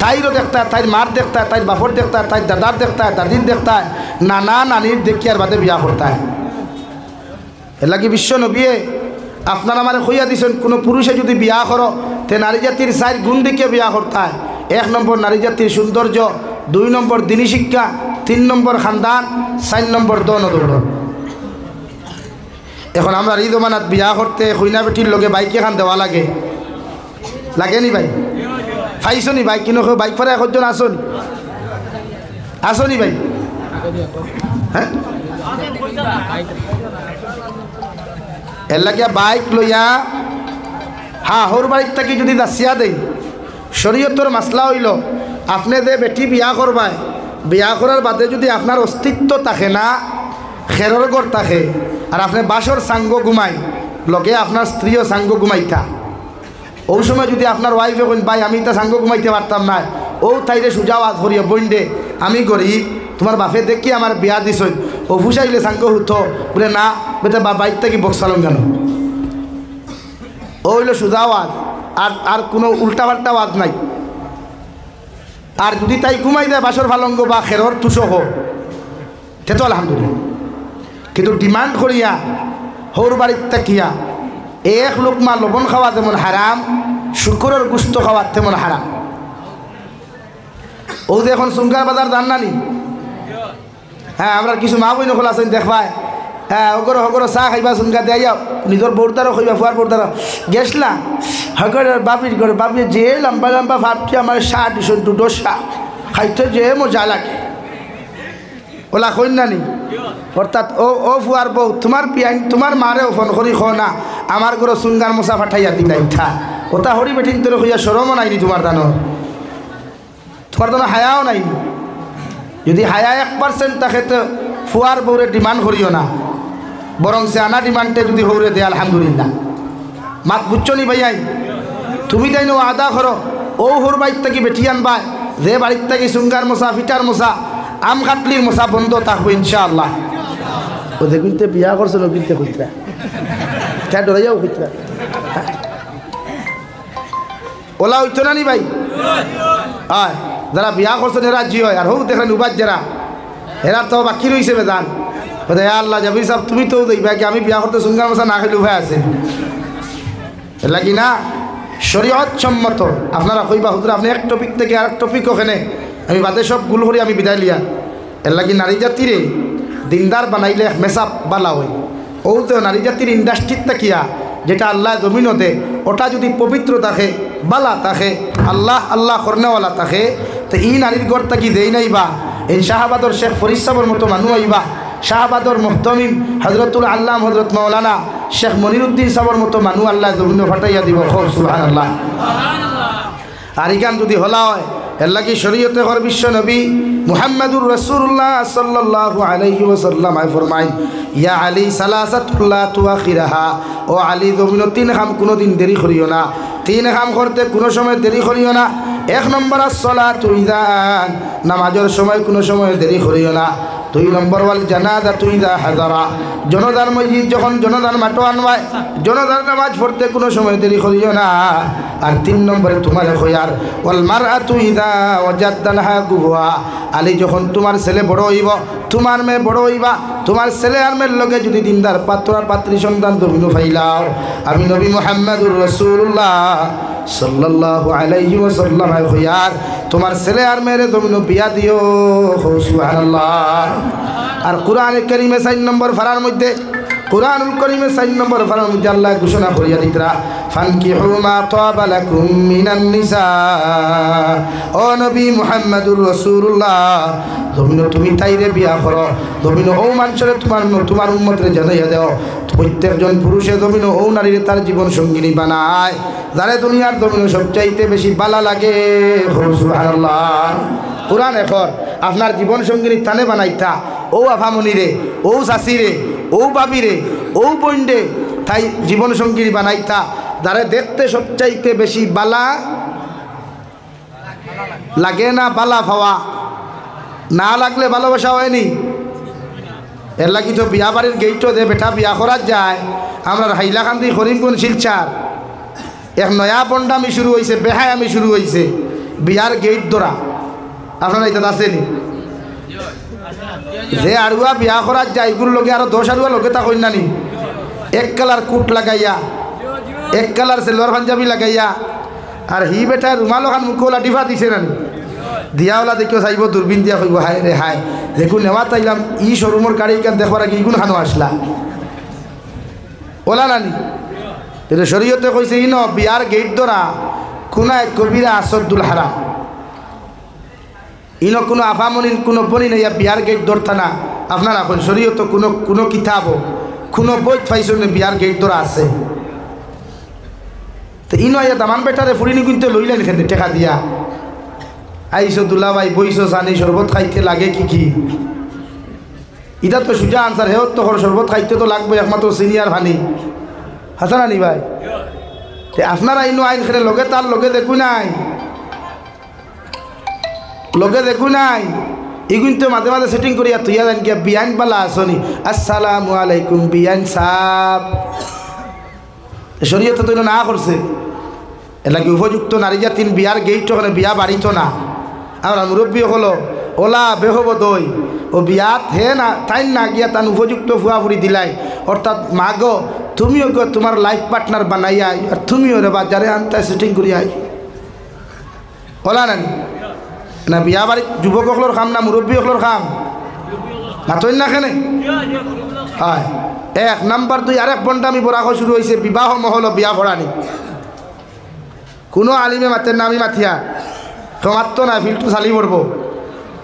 তাইরও দেখতে হয়, তাই মার দেখতে হয়, তাই বাপর দেখতে হয়, তাই দাদার দেখতে হয়, দাদির দেখতে হয়, নানা নানির দেখিয়ার বাদে বিয়া করতে হয়। এর লাগি বিশ্ব নবী আপনারা আমার কইয়া দিছেন, কোনো পুরুষে যদি বিয়া করো তে নারী জাতির 4 গুণ দেখিয়ে বিয়া করতে হয়। 1 নম্বর নারী জাতির সৌন্দর্য, 2 নম্বর দিনী শিক্ষা, 3 নম্বর খানদান, 4 নম্বর দন দৌড়। এখন আমরা ঈদ মানাত বিয়া করতে কইনা বেটির লগে বাইকে খান দেওয়া লাগে, লাগেনি ভাই? পাইছনি বাইক? কিনো বাইক ফেরা একজন আসনি ভাই? হ্যাঁ, এর লাগিয়া বাইক লইয়া হর বাড়ির থাকি যদি দাসিয়া দেই, শরীয়তর মাসলা হইল আপনি যে বেটি বিয়া করবায়, বিয়া করার বাদে যদি আপনার অস্তিত্ব থাকে না, খেরর ঘর থাকে, আর আপনি বাসর সাঙ্গ ঘুমাই, লগে আপনার স্ত্রীও সাঙ্গ ঘুমাইতা, ওই সময় যদি আপনার ওয়াইফে কইন ভাই আমি তা সাঙ্গ ঘুমাইতে পারতাম না, ও তাইরে সুজা আওয়াজ করিয়া বইন্ডে আমি গরিব, তোমার বাপে দেখি আমার বিয়া দিছই, ও ফুসাইলে সাঙ্গ হুতো বলে না বেটা বাইক থেকে বক্সালম কেন, ও হইল সুজা আওয়াজ, আর কোনো উল্টাপাল্টা আওয়াজ নাই। আর যদি তাই ঘুমাই দেয় বাসর ফালঙ্গ বা খেরর তুষক সে তো আলহামদুলিল্লাহ। কিন্তু ডিমান্ড করিয়া হৌর বাড়ির তাকিয়া 1 লোকমা লবণ খাওয়া যেমন হারাম, শুকুরের গুস্ত খাওয়া তেমন হারাম। ও যে এখন সুঙ্গার বাজার জান নানি, হ্যাঁ আমরা কিছু মা বই নকল আছেন দেখবায়, হ্যাঁ হগর চাহ খাইবা সুঙ্গা দেয়া নিজের বৌরদারও খাইবা, ফুয়ার বৌরদারও গেছলা হগর বাপির ঘরে, বাপি যে লম্বা লম্বা ভাবটি আমার 60 ডোসা খাইতে যে মজা লাগে, ওলা কইন নানি। অর্থাৎ ও ফুয়ার বউ তোমার পিয়াই তোমার মারেও ফোন করি খো না আমার ঘরে সুঙ্গার মশা ফাটাইয়া দিন না উঠা, ওটা হরি বেঠিন তোর হইয়া সরমও নাইনি তোমার দানো হায়াও নাইনি। যদি হায়া 1% থাকে তো ফুয়ার বউরে ডিমান্ড করিও না, বরং সে আনা ডিমান্ডে যদি হৌরে দেয় আলহামদুলিল্লাহ। মাত বুঝছো নি ভাইয়াই? তুমি তাই নো আদা করো, ও হোর বাড়ির থেকে বেটি আনবা, যে বাড়ির থেকে সুঙ্গার মশা, ফিটার মশা, আম কাটলির মশা বন্ধ থাকবো ইনশাআল্লাহ। ও দেখুনতে বিয়া করছে নবীতে খুঁজরা কে ডরাইয়াও খুঁজরা ওলা হইতো না নি ভাই? হয় যারা বিয়া করছেন এরা জি হয়, আর হোক দেখেন উবাদ যারা এরা তো বাকি রয়েছে বেদান আল্লাহ জাবির সাহেব তুমি তো দেখবা কি আমি বিয়া করতে সুঙ্গার মশা না খাইলে উভয় আছে এর লাগি না শরীয়ত সম্মত। আপনারা কইবা হুজুর আপনি এক টপিক থেকে আরেক টপিক ওখানে আমি বাদে সব গুল করি আমি বিদায় লিয়া। এর লাগি নারী জাতিরে দিনদার বানাইলে মেসাপ বালা হয়। ও তো নারী জাতির ইন্ডাস্ট্রির তাকিয়া যেটা আল্লাহ জমিনও দে ওটা যদি পবিত্র থাকে, বালা থাকে, আল্লাহ আল্লাহ করনেওয়ালা থাকে, তো ই নারীর গড় তাকি দেই নাইবা এই শাহবাদর শেখ ফরিদ সাহেবের মতো মানুষ আইবা, শাহবাদর মুহতমিম হজরতুল আল্লাহ হজরত মৌলানা শেখ মনিরুদ্দিন সাহেবের মতো মানুষ আল্লাহ জমিনও ফাটাইয়া দিব। সুবহানাল্লাহ। আর ইখান যদি হলা হয় এর লাগি শরীয়তে হর বিশ্ব নবী মুহাম্মাদুর রাসূলুল্লাহ সাল্লাল্লাহু আলাইহি ওয়াসাল্লাম ফরমাইন ইয়া আলী সালাসাতুল্লাহ তুআখিরাহা, ও আলী জমিনো তিন কাম কোনোদিন দেরি করিও না, তিন কাম করতে কোনো সময় দেরি করিও না। এক নম্বর আসসালাতু ইযান, নামাজের সময় কোনো সময় দেরি করিও না। দুই নম্বর ওয়াল জানাজাতু ইযা হাযারা, জনদার মসজিদ যখন জনদার মাটো আনবায় জনদার নামাজ পড়তে কোনো সময় দেরি করিও না। আর তিন নম্বরে তোমার খয়ার ওয়াল মারআতু ইযা ওয়াজাদালহা গুয়া, আলী যখন তোমার ছেলে বড় হইব, তোমার মেয়ে বড় হইবা, তোমার ছেলে আর মেয়ের লগে যদি দিনদার পাত্র আর পাত্রী সন্তান তুমি ফাইলাও, আমি নবী মুহাম্মদুর রাসূলুল্লাহ সাল্লাল্লাহু আলাইহি ওয়াসাল্লাম খয়ার তোমার ছেলে আর মেয়েরে তুমি বিয়া দিও। সুবহানাল্লাহ। আর কোরআনে কারীমে 4 নম্বর ফারার মধ্যে, কুরআনুল কারীমে 4 নম্বর ফারার মধ্যে আল্লাহ ঘোষণা করিয়া দিতরা ফানকিহু মা তাবা লাকুম মিনান নিসা, ও নবী মুহাম্মদুর রাসূলুল্লাহ জমিনো তুমি তাইরে বিয়া করো, জমিনো ও মানুষরে তোমার উম্মতরে জানাইয়া দাও প্রত্যেকজন পুরুষে জমিনো ও নারীরে তার জীবন সঙ্গিনী বানায়, যারে দুনিয়ার জমিনো সবচাইতে বেশি বালা লাগে। সুবহানাল্লাহ। কোরআন এখন আপনার জীবন সঙ্গিনী তানে বানাইতা ও আফামনিরে, ও চাষিরে, ও বাবিরে, ও বইন্ডে তাই জীবন সঙ্গিনী বানাইতা যারা দেখতে সবচাইতে বেশি বালা লাগে না, বালা পাওয়া না লাগলে ভালোবাসা হয়নি। এর লাগি তো বিয়া বাড়ির গেইটও দে বেটা বিয়া করার যায়। আমরা হাইলাকান্দি করিমগঞ্জ শিলচার এক নয়া বন্ডামি শুরু হয়েছে, বেহায়ামি শুরু হয়েছে, বিয়ার গেইট ধরা। আপনারা এটা আসেনি যে আড়ুয়া বিয়া করার যায় এগুলোর লোকে আরো 10 আড়ুয়া লোকে তা কই নানি, এক কালার কুট লাগাইয়া, এক কালার সেলোয়ার পাঞ্জাবি লাগাইয়া, আর হি বেটা রুমাল খান মুখওয়ালা ডিফা দিছে নানি, দিয়াওয়ালা দেখিও চাইব দূরবীন দিয়া কইব হায় রে হায় দেখুন নেওয়া তাইলাম ই শোরুমের গাড়ি কেন দেখবার আগে ইগুন খানো আসলা ওলা নানি। এটা শরীয়তে কইছে ইন বিয়ার গেট ধরা কোনা এক কবিরা আসদ্দুল হারাম, ইনো কোনো আফামনিন কোনো বনি না বিয়ার গেট ধরতা না। আপনারা এখন শরীয়ত কোনো কিতাব কোনো বই পাইছো না বিয়ার গেট ধরা আছে, তো ইনো ইয়া দামান বেটারে ফুরিনি কিন্তু লইলেন এখানে টেকা দিয়া আইসো দুলাভাই বইসো জানি শরবত খাইতে লাগে কি এটা তো সুজা আনসার হেও তো শরবত খাইতে তো লাগবে একমাত্র সিনিয়র ভানি হাসান আনি ভাই। আপনারা ইনো আইন খেলে লগে তার লগে দেখু নাই, লগে দেখু নাই এগুন তো মাঝে মাঝে সেটিং করিয়া তুইয়া জান গিয়া বিয়ান পালা আসনি আসসালামু আলাইকুম বিয়ান সাহ। শরীয়ত তো না করছে এলাকি উপযুক্ত নারী জাতিন বিয়ার গেইট ওখানে বিয়া বাড়িত না। আমরা মুরব্বী হলো ওলা বেহব দই ও বিয়াত হে না তাই না গিয়া তান উপযুক্ত ফুয়াফুরি দিলাই, অর্থাৎ মাগ তুমিও গো তোমার লাইফ পার্টনার বানাইয়া আর তুমিও রে বাজারে আনতে শুটিং করিয়াই ওলা নানি না বিয়া বাড়ির যুবক হকলোর খাম না মুরব্বী হকলোর খাম না তৈন না খেনে হয়। 1 নাম্বার 2 আরেক বন্ডামি বরাহ শুরু হয়েছে বিবাহ মহল বিয়া ভরানি। কোনো আলিমে মাতের নামি মাথিয়া মাত্র না ফিল্টু চালি পড়ব।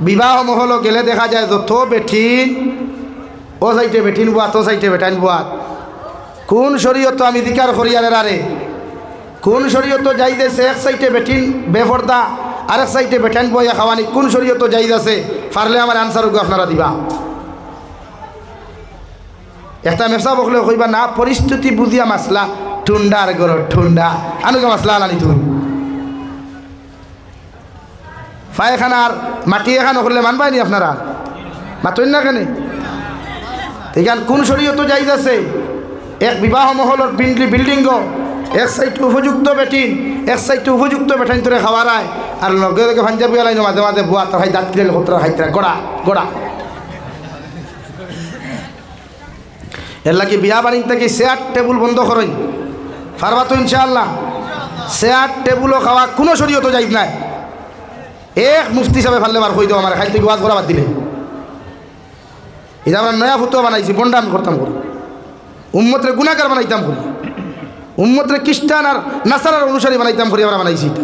বিবাহ মহল গেলে দেখা যায় যত বেঠিন ও সাইটে বেঠিন বুয়া তো সাইটে বেটাইন বুয়া। কোন শরীয়ত আমি দিকার করিয়ালের আরে কোন শরীয়ত যাইতেছে এক সাইটে বেঠিন বেফর্দা আরেক সাইটে বেটাইন বইয়া খাওয়ানি, কোন শরীয়ত যাইতেছে পারলে আমার আনসার আপনারা দিবা। একটা মেসা বকলে কইবা না পরিস্থিতি বুঝিয়া মাসলা ঠুন্ডার গর ঠুন্ডা আনুকা মাসলা আনি তুই পায়খানার মাটি এখানো করলে মানবাইনি আপনারা মাতইন না কেন? এখান কোন শরীয়ত যাইতেছে এক বিবাহ মহলর বিল্ডিং এক সাইডে উপযুক্ত বেটিন এক সাইডে উপযুক্ত বেটাইন তোরে খাওয়ারায় আর লগে লগে পাঞ্জাবি আলাইনো মাঝে মাঝে বুয়া তো খাই দাঁত কিলে কতরা খাইতে গড়া গড়া। এর লাগে বিয়া বাড়ি থেকে চেয়ার টেবুল বন্ধ করেন পারবা তো ইনশাআল্লাহ। চেয়ার টেবুলও খাওয়া কোনো শরীয়ত যাইত নাই। এক মুফতি হিসাবে ফাললে বার হয়ে দেবো আমার খাইতে ওয়াজ করা বাদ দিলে এটা আমরা নয়া ফুটো বানাইছি বন্ডা আমি করতাম করি উম্মতরে গুণাকার বানাইতাম করি উম্মতরে খ্রিস্টান আর নাসারার অনুসারী বানাইতাম করি আমরা বানাইছি। এটা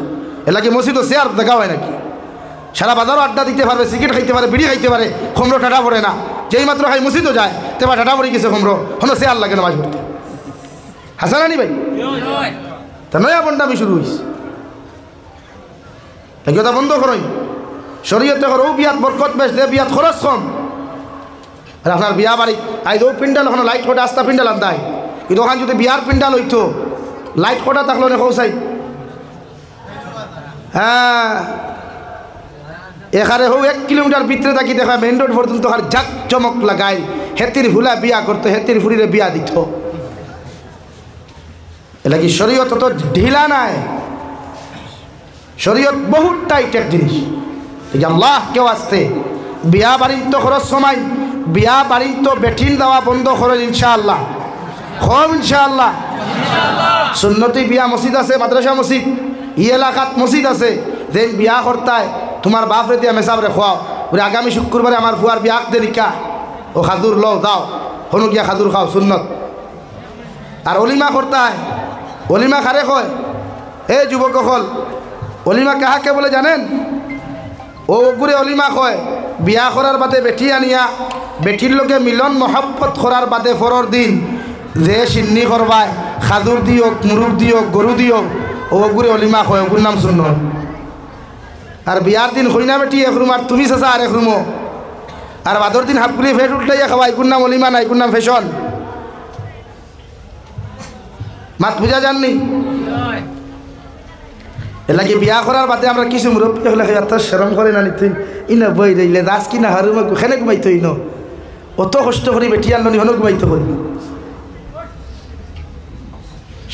এলাকি মসজিদও চেয়ার দেখা হয় নাকি সারা বাজারও আড্ডা দিতে পারবে সিগারেট খাইতে পারে বিড়ি খাইতে পারে খমরো টাটা পড়ে না যেই মাত্র খাই মসজিদও যায় তেবা টাটা পড়ে গেছে খমরো হলো চেয়ার লাগে না মাঝ পড়তে হাসানানি ভাই তা নয়া বন্ডা আমি শুরু হয়েছি। এই কথা বন্ধ করুন। শরীয়তে করো বিয়াত বরকত বেশ দে, বিয়াত খরচ কম। আর আপনার বিয়া বাড়ি আই দৌ পিন্ডাল ওখানে লাইট কটা আস্তা পিন্ডাল আনতাই, কিন্তু ওখানে যদি বিয়ার পিন্ডাল হইতো লাইট কটা থাকলো না কৌসাই। হ্যাঁ, এখানে হোক 1 কিলোমিটার ভিতরে থাকি দেখা মেইন রোড পর্যন্ত আর ঝাক চমক লাগাই হেতির ভুলা বিয়া করতো, হেতির ফুরিরে বিয়া দিত। এটা কি শরীয়ত তো ঢিলা নাই, শরীয়ত বহুত টাইট এক জিনিস। আল্লাহ কেউ আসতে বিয়া বাড়ির তো খরচ সময়, বিয়া বাড়ির তো বেঠিন দেওয়া বন্ধ খরচ ইনশাআল্লাহ, কম ইনশাআল্লাহ। সুন্নতি বিয়া মসজিদ আছে, মাদ্রাসা মসজিদ, ই এলাকাত মসজিদ আছে, যেন বিয়া করতায় তোমার বাপ রে দিয়া মেসাবরে খোয়াও, বলে আগামী শুক্রবারে আমার ফুয়ার বিয়া দেরিকা ও খাজুর লও দাও, হনু গিয়া খাজুর খাও সুন্নত। আর অলিমা করতায়, অলিমা খারে কয় এ যুবক হল, অলিমা কাহাকে বলে জানেন? ও গুড়ে অলিমা কয় বিয়া করার বাদে বেটি আনিয়া বেটির লোকে মিলন মহাব্বত করার বাদে ফরর দিন যে সিন্নি করবায় খাজুর দিয়ক, মুরুব দিয়ক, গরু দিয়ক, ও গুড়ে অলিমা কয়, ওগুর নাম সুন্নত। আর বিয়ার দিন হইনা বেটি এক রুম আর তুমি চাচা আর এক রুমো, আর বাদর দিন হাফগুলি ফেট উল্টাইয়া খাওয়া, এগুর নাম অলিমা না, এগুর নাম ফ্যাশন। মাত বুঝা যাননি? এলাকি বিয়া করার বাদে আমরা কিছু মুরব্বী হলে এত শরম করে না নিতেন, ইনা বই রইলে দাস কিনা হারুমা খেনে ঘুমাইতো, ইনো অত কষ্ট করি বেটি আনলি হনো ঘুমাইতো করি।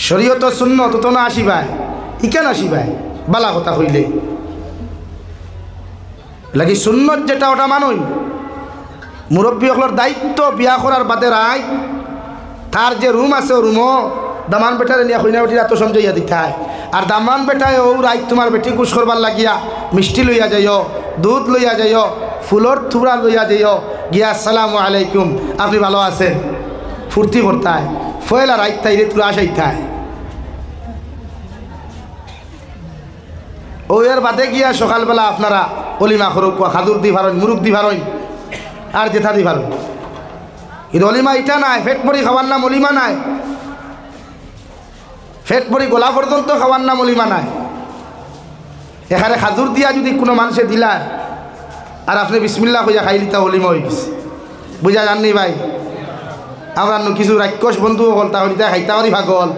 শরীয়ত সুন্নত তো না আসিবাই, ইকেন আসিবাই বালা কথা হইলে লাগি সুন্নত যেটা ওটা মানুষ। মুরব্বী হলোর দায়িত্ব বিয়া করার বাদে রায় তার যে রুম আছে ও রুমও দামান বেটারে নিয়ে হইনা বেটির এত সমঝাইয়া দিতায়। আর দামান বেটায় ও রাইত তোমার বেটি কুশ করবার লাগিয়া মিষ্টি লইয়া যাইও, দুধ লইয়া যাইও, ফুলর থুবড়া লইয়া যাইও, গিয়া আসসালামু আলাইকুম আপনি ভালো আছেন ফুর্তি করতায়, ফয়লা রাইত তাইরে তুরা আসাইতায়। ও এর বাদে গিয়া সকালবেলা আপনারা অলিমা করুক, খাজুর দি ভারণ, মুরুখ দি ভারণ, আর জেঠা দি ভারণ। কিন্তু অলিমা ইটা নাই, ফেট পরি খাওয়ার নাম অলিমা নাই, ফেট পরি গোলা পর্যন্ত খাওয়ার নাম অলিমা নাই। এখানে খাজুর দিয়া যদি কোনো মানুষে দিলা আর আপনি বিসমিল্লাহ হইয়া খাইলি তা অলিমা হয়ে গেছে, বুঝা জাননি ভাই? আমরা কিছু রাক্ষস বন্ধু হল তাহলে তা খাইতা করি ভাগল,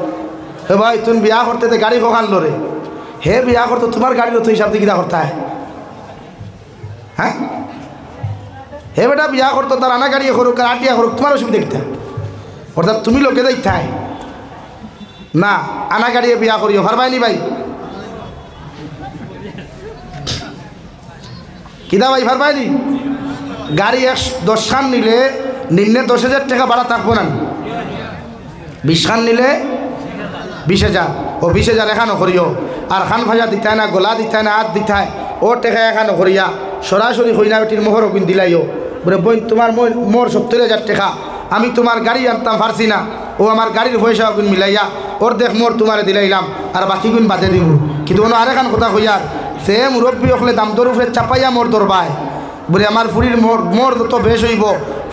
হে ভাই তুমি বিয়া করতে গাড়ি কখান লরে, হে বিয়া করতো তোমার গাড়ির তো হিসাব দিয়ে কিনা করতে হয়? হ্যাঁ, হে বেটা বিয়া করতো তার আনা গাড়ি করুক আর আটিয়া করুক, তোমার অসুবিধা কিনা? অর্থাৎ তুমি লোকে দেখতে না আনা গাড়িয়ে বিয়া করিও, পারবাইনি ভাই? কিনা ভাই পারবাইনি? গাড়ি 10 খান নিলে নিম্নে 10,000 টাকা ভাড়া থাকবো না, 20 খান নিলে 20,000, ও 20,000 এখানো করিও। আর খান ভাজা দিতায় না, গোলা দিতায় না, হাত দিতায়, ও টেকা এখানো করিয়া সরাসরি হইনা বেটির মোহর অগুন দিলাইও, বলে বোন তোমার মোর 70,000 টাকা, আমি তোমার গাড়ি আনতাম পারছি না, ও আমার গাড়ির পয়সা অগুন মিলাইয়া ওর দেখ মোর তোমারে দিলাইলাম আর বাকি গুণ বাদে দিব। কিন্তু অন্য আরেকখান কথা হইয়ার সে মুরব্বী হলে দাম দর উপরে চাপাইয়া মোর দরবায়, বলে আমার ফুরির মোর যত বেশ হইব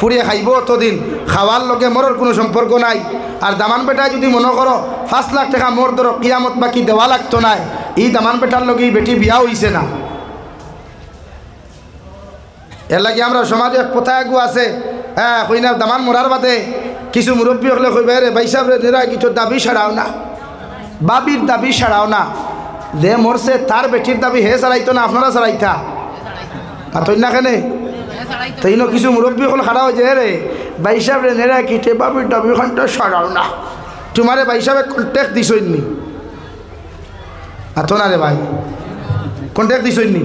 ফুরিয়ে খাইব অতদিন, খাওয়ার লগে মোরের কোনো সম্পর্ক নাই। আর দামান বেটায় যদি মনে করো 5 লাখ টাকা মোর ধরো কিয়ামত বাকি দেওয়া লাগতো না, এই দামান বেটার লগে বেটি বিয়া হইছে না। এর লাগে আমরা সমাজে এক কথা একগু আছে, হ্যাঁ কই না দামান মরার বাদে কিছু মুরব্বী হলে কইবে রে ভাই সাহেব রে কিছু দাবি ছাড়াও না, বাবির দাবি ছাড়াও না, যে মরছে তার বেটির দাবি হে ছাড়াইতো না আপনারা ছাড়াইতা তৈ না কেনে? তাই না কিছু মুরব্বী হল খাড়া হয়ে যায় রে ভাই সাহেব রে নেরা কিটে বাবির দাবি খানটা ছাড়াও না, তোমারে ভাই সাহেব কন্ট্যাক্ট দিছইনি আতো না রে ভাই, কন্ট্যাক্ট দিছইনি?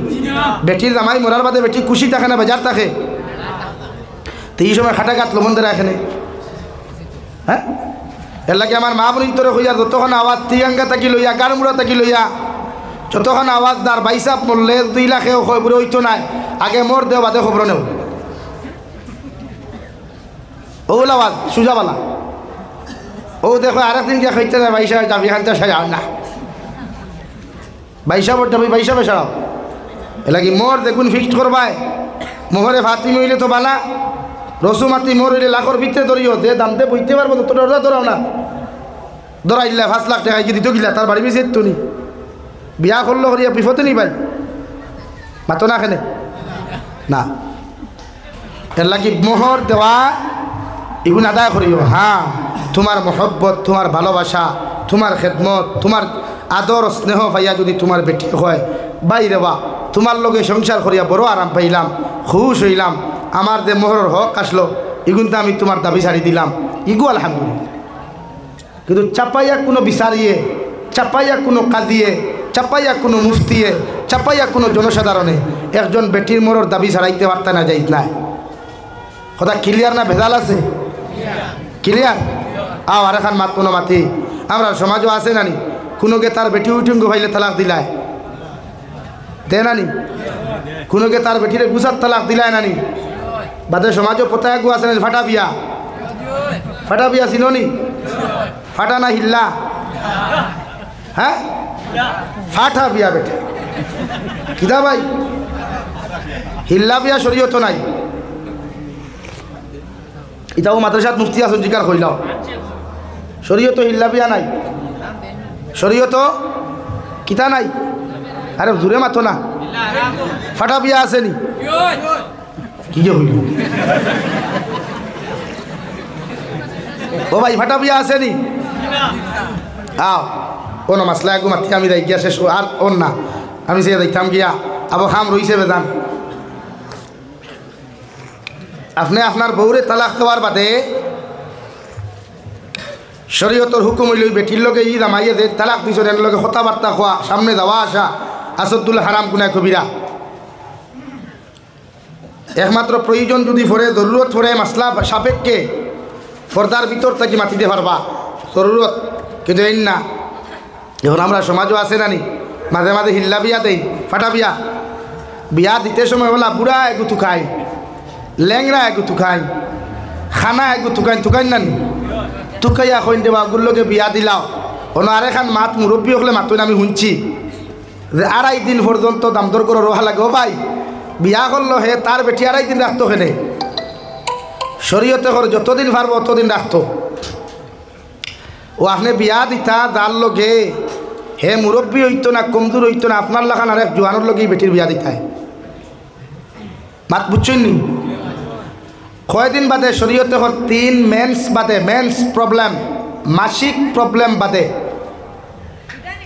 বেটির জামাই মরার বাদে বেটি খুশি থাকে না বাজার থাকে? তো এই সময় খাটা গাত লমন্দের এখানে, হ্যাঁ এর লাগে আমার মা বোন তোরে হইয়া যতক্ষণ আওয়াজ তিগাঙ্গা তাকি লইয়া গাড়মুড়া তাকি লইয়া যতক্ষণ আওয়াজ দার বাইসাপ মরলে 2 লাখেও খবরে হইতো নাই, আগে মোর দেও বাদে খবর নেও, ওগুলো আওয়াজ সুজাবালা। ও দেখো আরেকদিন গিয়ে খাইতে না বাইসা দাবি খানতে সাজাও না, বাইসাবর দাবি বাইসাবে সারাও। এ লাগি মোর দেখুন ফিক্সড করবাই, মোহরে ভাতি মইলে তো বালা, রসুমাতি মোর হইলে লাখর ভিতরে ধরিও, যে দামতে বইতে পারবো তো দরজা ধরাও না, ধরাইলে 5 লাখ টাকা দিত গিলা তার বাড়ি বেশি তো নি, বিয়া করলো করিয়া বিপদে নি ভাই। মাতো না খেলে না এর লাগি মোহর দেওয়া এগুলো আদায় করিও। হ্যাঁ, তোমার মহব্বত, তোমার ভালোবাসা, তোমার খেদমত, তোমার আদর স্নেহ পাইয়া যদি তোমার বেটি হয় বাইরে বা তোমার লগে সংসার করিয়া বড় আরাম পাইলাম, খুশ হইলাম, আমার যে মোহরের হক আসলো এগুলো আমি তোমার দাবি ছাড়ি দিলাম, ইগু আলহামদুলিল্লাহ। কিন্তু চাপাইয়া কোনো বিচারিয়ে, চাপাইয়া কোনো কাজিয়ে, চাপাইয়া কোনো মুফতিয়ে, চাপাইয়া কোনো জনসাধারণে একজন বেটির মোহরের দাবি ছাড়াইতে পারতে না যাইত না। কথা ক্লিয়ার না ভেজাল আছে? ক্লিয়ার? আও আর এখন মাত কোনো মাতি আমরা সমাজও আছে নানি কোনোকে তার বেটি উঠুঙ্গু ভাইলে তালাক দিলায় দে নানি, কোনোকে তার বেটিরে গুছার তালাক দিলায় নানি। বাদে সমাজও পতায় গু আছে ফাটা বিয়া, ফাটা বিয়া ছিল নি? ফাটা না হিল্লা? হ্যাঁ, ফাটা বিয়া বেটে কিদা ভাই, হিল্লা বিয়া শরীয়ত নাই। ইটাও মাদ্রাসাত মুফতি আসুন জিকার কইলাও, শরীয়ত হিল্লা বিয়া নাই, শরীয়ত কিতা নাই। আরে দূরে মাতো না, ফাটা বিয়া আসেনি কি যে হইল ও ভাই, ফাটা বিয়া আসেনি? আও কোনো মাসলা একটু মাতি আমি যাই গিয়া শেষ আর ওর না আমি সে দেখতাম গিয়া আবার খাম রইছে বেদান। আপনি আপনার বউরে তালাক দেওয়ার বাদে শরীয়তর হুকুম হইল বেটির লগে ই রামাইয়ে দে তালাক দিছ এর লগে কথাবার্তা খোয়া, সামনে যাওয়া আসা আসদুল হারাম গুনাহ কবিরা। একমাত্র প্রয়োজন যদি পড়ে, জরুরত পড়ে, মাসলা সাপেক্ষে পর্দার ভিতর থাকি মাতিতে পারবা জরুরত, কিন্তু এই না। এখন আমরা সমাজও আছে নানি মাঝে মাঝে হিল্লা বিয়া দেই, ফাটা বিয়া। বিয়া দিতে সময় বলা বুড়া একটু থুকাই, ল্যাংরা একটু থুকাই, খানা একটু থুকাই, থুকাই নানি থুকাইয়া কইন দেবা গুলোকে বিয়া দিলাও। কোনো আরেখান মাত মুরব্বী হলে মাতুন আমি শুনছি যে 2.5 দিন পর্যন্ত দাম দর করে রোহা লাগে। ও ভাই, বিয়া করলো হে তার বেটি 2.5 দিন রাখতো খেলে, শরীয়তে করে যতদিন পারবো অতদিন রাখতো। ও আপনি বিয়া দিতা যার লগে হে মুরব্বী হইতো না, কমজোর হইতো না, আপনার লাখান আরেক জোয়ানোর লগেই বেটির বিয়া দিতায়। মাত বুঝছেন নি? কয়দিন বাদে শরীয়তে হর 3 মেন্স বাদে, মেন্স প্রবলেম, মাসিক প্রবলেম বাদে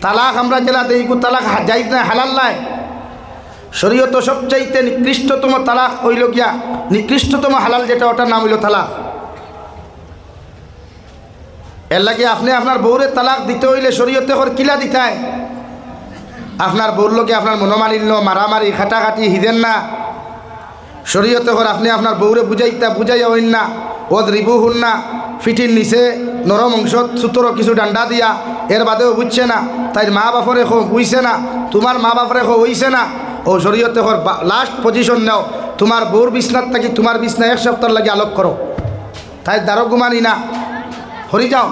তালাক আমরা জেলা দেই, তালাক যাইজ না, হালাল নাই। শরীয়ত সবচাইতে নিকৃষ্টতম তালাক হইল গিয়া, নিকৃষ্টতম হালাল যেটা ওটার নাম হইল তালাক। এর লাগে আপনি আপনার বউরে তালাক দিতে হইলে শরীয়তে হর কিলা দিতায়, আপনার বউর লোকে আপনার মনোমালিন্য, মারামারি, খাটাখাটি হিদেন না। শরীয়তে হর আপনি আপনার বউরে বুঝাইয়া হইন না, ওদ রিবু হুন না, ফিটির নিচে নরম অংশ সুতর কিছু ডান্ডা দিয়া, এর বাদেও বুঝছে না, তাই মা বাপরে হইছে না, তোমার মা বাপরে হইছে না। ও শরীয়তে হর লাস্ট পজিশন নাও, তোমার বউর বিছনার থাকি তোমার বিছনা 1 সপ্তাহ লাগে আলোক করো, তাই দ্বারক ঘুমানি না, হরি যাও।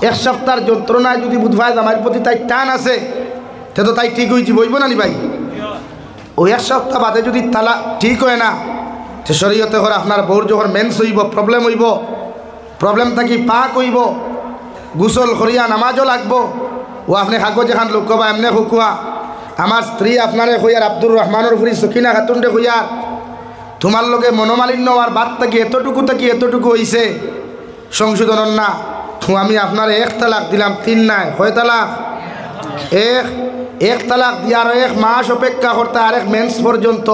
1 সপ্তাহের যন্ত্রণায় যদি বুধবাই জামাইয়ের প্রতি তাই টান আছে, তে তো তাই ঠিক হয়েছি বইব না নি ভাই। ওই 1 সপ্তাহ বাদে যদি তালা ঠিক হয় না, সে শরীয়তে করে আপনার বউর যখন মেন্স হইব, প্রবলেম হইব, প্রবলেম থাকি পাক হইব, গোসল করিয়া নামাজও লাগবো। ও আপনি কাগজ এখান লোক বা এমনি হুকুয়া আমার স্ত্রী আপনারে হইয়ার আব্দুর রহমানের ফুরি সকিনা খাতুনরে হইয়ার তোমার লোকে মনোমালিন্য আর বাদ থাকি এতটুকু হইছে সংশোধন না, আমি আপনার 1 তালাক দিলাম, 3 নাই, হয় তালাক? 1 তালাক দিয়ার 1 মাস অপেক্ষা করতে, আরেক মেন্স পর্যন্ত।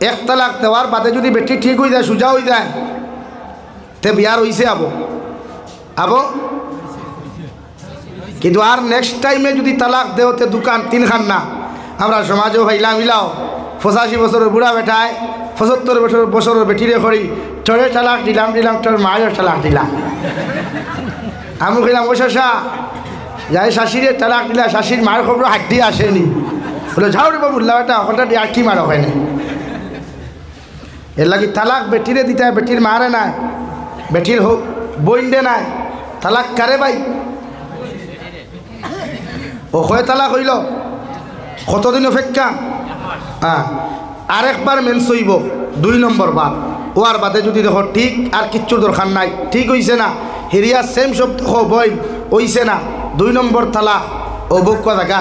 1 তালাক দেওয়ার বাদে যদি বেটি ঠিক হয়ে যায়, সোজা হয়ে যায়, তে বিয়ার হইছে আবো। কিন্তু আর নেক্সট টাইমে যদি তালাক দেওতে দোকান 3 খান না। আমরা সমাজেও ভাইলাম ইলাও 85 বছরের বুড়া বেটায় 75 বছরের বেটিরে করি চড়ে তালাক দিলাম তোর মায়ের তালাক দিলাম। আমি কইলাম ও শাশা যাই শাশিরে তালাক দিলা, শাশির মায়ের খবর হাড্ডি আসেনি, বলে যাও রে বাবু বেটা ওখানটা দিয়ে আর কি মার হয় না। এর লাগি তালাক বেটিরে দিতে হয়, বেটির মারে নাই, বেটির হোক বইন্ডে নাই, তালাক কারে ভাই? ও হয় তালাক হইল কতদিন অপেক্ষা? হ্যাঁ, আরেকবার মেন্স হইব 2 নম্বর বার। ওয়ার বাদে যদি দেখো ঠিক আর কিচ্ছুর দরকার নাই, ঠিক হইছে না, হেরিয়া সেম শব্দ বই হইছে না, 2 নম্বর তালাক। ও বক্কা জায়গা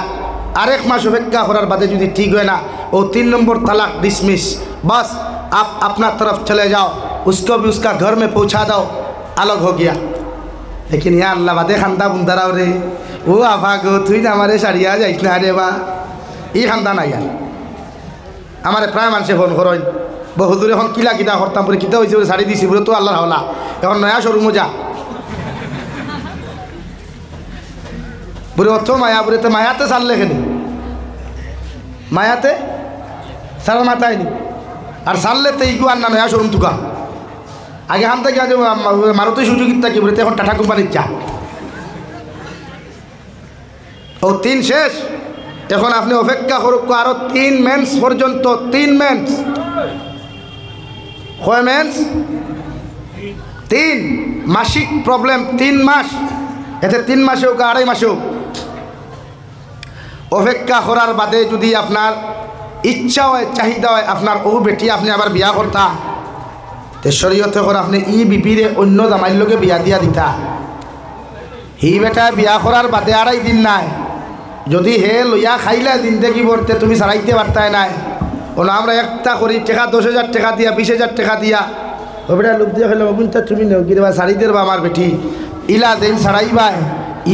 আরেক মাস অপেক্ষা করার বাদে যদি ঠিক হয় না, ও 3 নম্বর তালাক डिसमिस, बस आप अपना तरफ चले जाओ, उसको भी उसका घर में पहुंचा दो, अलग हो गया। लेकिन या अल्लाह बादे खानदा बुंदाराव रे ও আফা গো তুই না আমারে সারিয়া যাইস না রে বা, এই খান্দা নাই আর আমার প্রায় মানুষে ফোন করেন বহুদূর এখন কিলা কিতা করতাম বলে কিতা হয়েছে বলে শাড়ি দিছি বলে তো আল্লাহ হলা এখন নয়া শোরুমও যা বলে অত মায়া বলে তো মায়াতে ছাড়লে এখানে মায়াতে সারা মাথায় নি আর ছাড়লে তো ইগু আর না নয়া শোরুম তুকা আগে হাম থেকে আজ মারুতি সুযোগিত থাকি বলে এখন টাটা কোম্পানির চা ও 3 শেষ। এখন আপনি অপেক্ষা করুক আরো 3 মেন্স পর্যন্ত, 3 মেন্স, কয় মেন্স? 3 মাসিক প্রবলেম, 3 মাস, এতে 3 মাসে হোক 2.5 মাসে হোক অপেক্ষা করার বাদে যদি আপনার ইচ্ছা হয়, চাহিদা হয় আপনার ও বেটি আপনি আবার বিয়া করতা, তে শরীয়তে করে আপনি ই বিপিরে অন্য জামাইর লোকে বিয়া দিয়া দিতা। হি বেটা বিয়া করার বাদে 2.5 দিন নাই, যদি হে লইয়া খাইলা দিন দেখি বলতে তুমি ছাড়াইতে পারতাই নাই, ওনা আমরা একটা করি টাকা 10,000 টাকা দিয়া 20,000 টাকা দিয়া ও বেটা লোক দিয়ে খেলে অবুনটা তুমি নেও কি দেবা শাড়ি দেবা আমার বেটি ইলা দিন ছাড়াইবাই,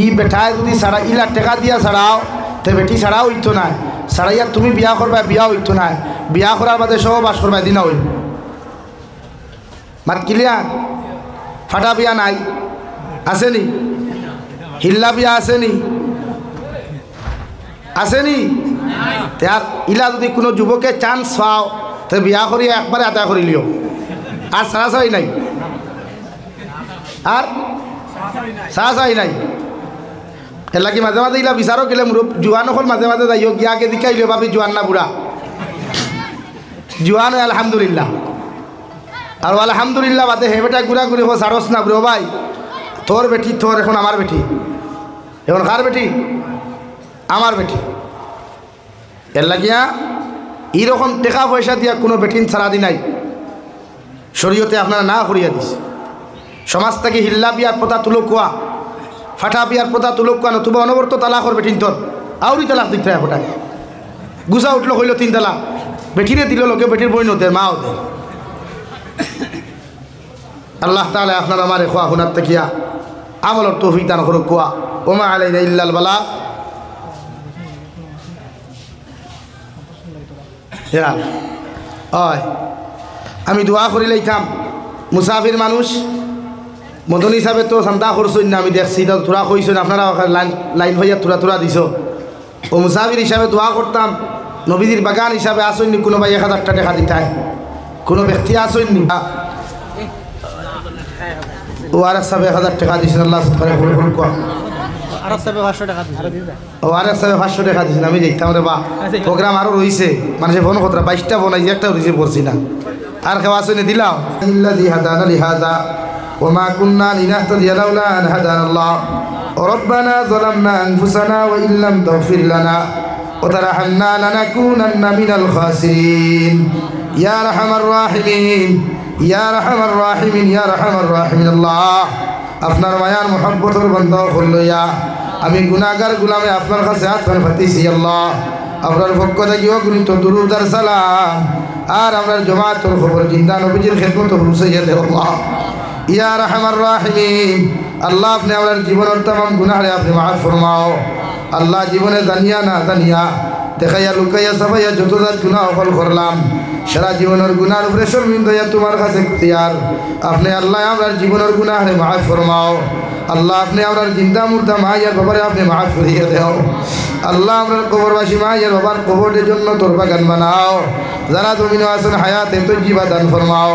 ই বেটায় যদি ছাড়া ইলা টাকা দিয়া ছাড়াও তে বেটি ছাড়াও হইতো না, ছাড়াইয়া তুমি বিয়া করবা বিয়া হইতো না, বিয়া করার বাদে সব বাস করবা দিনা হইল মাত কিলিয়া ফাটা বিয়া নাই আসেনি, হিল্লা বিয়া আসেনি আসেনি, আর ইলা যদি কোনো যুবকে চান্স পাও তো বিয়া করিয়া একবারে আদায় করি লিও, আর সারাসারি নাই, আর সারাসারি নাই। এর লাগি মাঝে মাঝে ইলা বিচারও গেলে মুরব জোয়ান হল মাঝে মাঝে যাইও গিয়াকে দিকাইলে ভাবি জোয়ান না বুড়া, জোয়ান হয় আলহামদুলিল্লাহ, আর আলহামদুলিল্লাহ বাদে হে বেটা ঘুরা ঘুরি হো সারস না বুড়ো ভাই তোর বেটি তোর, এখন আমার বেটি, এখন কার বেটি? আমার বেটি। এর লাগিয়া এইরকম টাকা পয়সা দিয়া কোনো বেটিন ছাড়া দি নাই, শরীয়তে আপনারা না করিয়া দিস। সমাজ থেকে হিল্লা বিয়ার প্রথা তুলো কোয়া, ফাটা বিয়ার প্রথা তুলো কোয়া, নতুবা অনবর্ত তালাকর বেটিন তোর আউরি তালাক দিতে হয় ফোটায় গুছা উঠলো হইল 3 তালাক, বেটিরে দিল লোকে বেটির বই নদে মাও দে। আল্লাহ তাআলা আপনার আমার খোয়া হুনার তেকিয়া আমলর তৌফিক দান করুক। কোয়া ওমা আলাইনা ইল্লাল বালা। হয় আমি দোয়া করি লাইতাম, মুসাফির মানুষ মদন হিসাবে তো চিন্তা করছেন না, আমি দেখছি তো তোরা কইছেন আপনারা লাইন ভাইয়া তোরা দিছ, ও মুসাফির হিসাবে দোয়া করতাম, নবীদের বাগান হিসাবে আসেননি কোনো ভাই 1000 টাকা দিতায়, কোনো ব্যক্তি আসেননি ও আর সাহেব 1000 টাকা দিয়েছেন, আল্লাহ আর এক সাহেব 500 টাকা দিয়েছেন। আমি দেখতাম রে বা প্রোগ্রাম আরও রয়েছে, মানুষের ফোন কতটা 22টা ফোনাইছে, একটাও রিসিভ করছি না, আর কেউ আসেনি দিলাম। ইল্লাযী হাদানা লিহাযা ওয়া মা কুন্না লিনাহতাদিয়া লাউলা আন হাদানাল্লাহ রব্বানা যালামনা আনফুসানা ওয়া ইল্লাম তাগফির লানা ওয়া তারহামনা লানাকুনান্না মিনাল খাসিরিন ইয়া আরহামার রাহিমিন ইয়া আরহামার রাহিমিন ইয়া আরহামার রাহিমিন। আল্লাহ আপনার মায়ার মোহাব্বতের বান্দা হইয়া আমি গুনাহগার গোলামে আপনার কাছে হাত পাতিছি। আল্লাহ আপনার পক্ষ থেকে অগণিত দুরূদ আর সালাম আর আপনার জমাতের খবর জিন্দা নবীজির খেদমত পৌঁছাইয়া দেও আল্লাহ ইয়া আরহামার রাহিমিন। আল্লাহ আপনি আমার জীবনের तमाम গুনাহরে আপনি মাফ ফরমাও। আল্লাহ জীবনে জানিয়া না জানিয়া দেখাইয়া লুকাইয়া সাফাইয়া যত গুনাহ অকল করলাম, সারা জীবনের গুনার উপরে শর্মিন্দা তোমার কাছে খুতিয়ার আপনি আল্লাহ আমার জীবনের গুনাহরে মাফ ফরমাও। আল্লাহ আপনি আমার জিন্দা মুর্দা মাইয়ার বাবারে আপনি মাফ করিয়ে দেও। আল্লাহ আমার কবরবাসী মাইয়ার বাবার কবরের জন্য তোর বাগান বানাও, যারা জমিনে আছেন হায়াতে তো জীবা দান ফরমাও।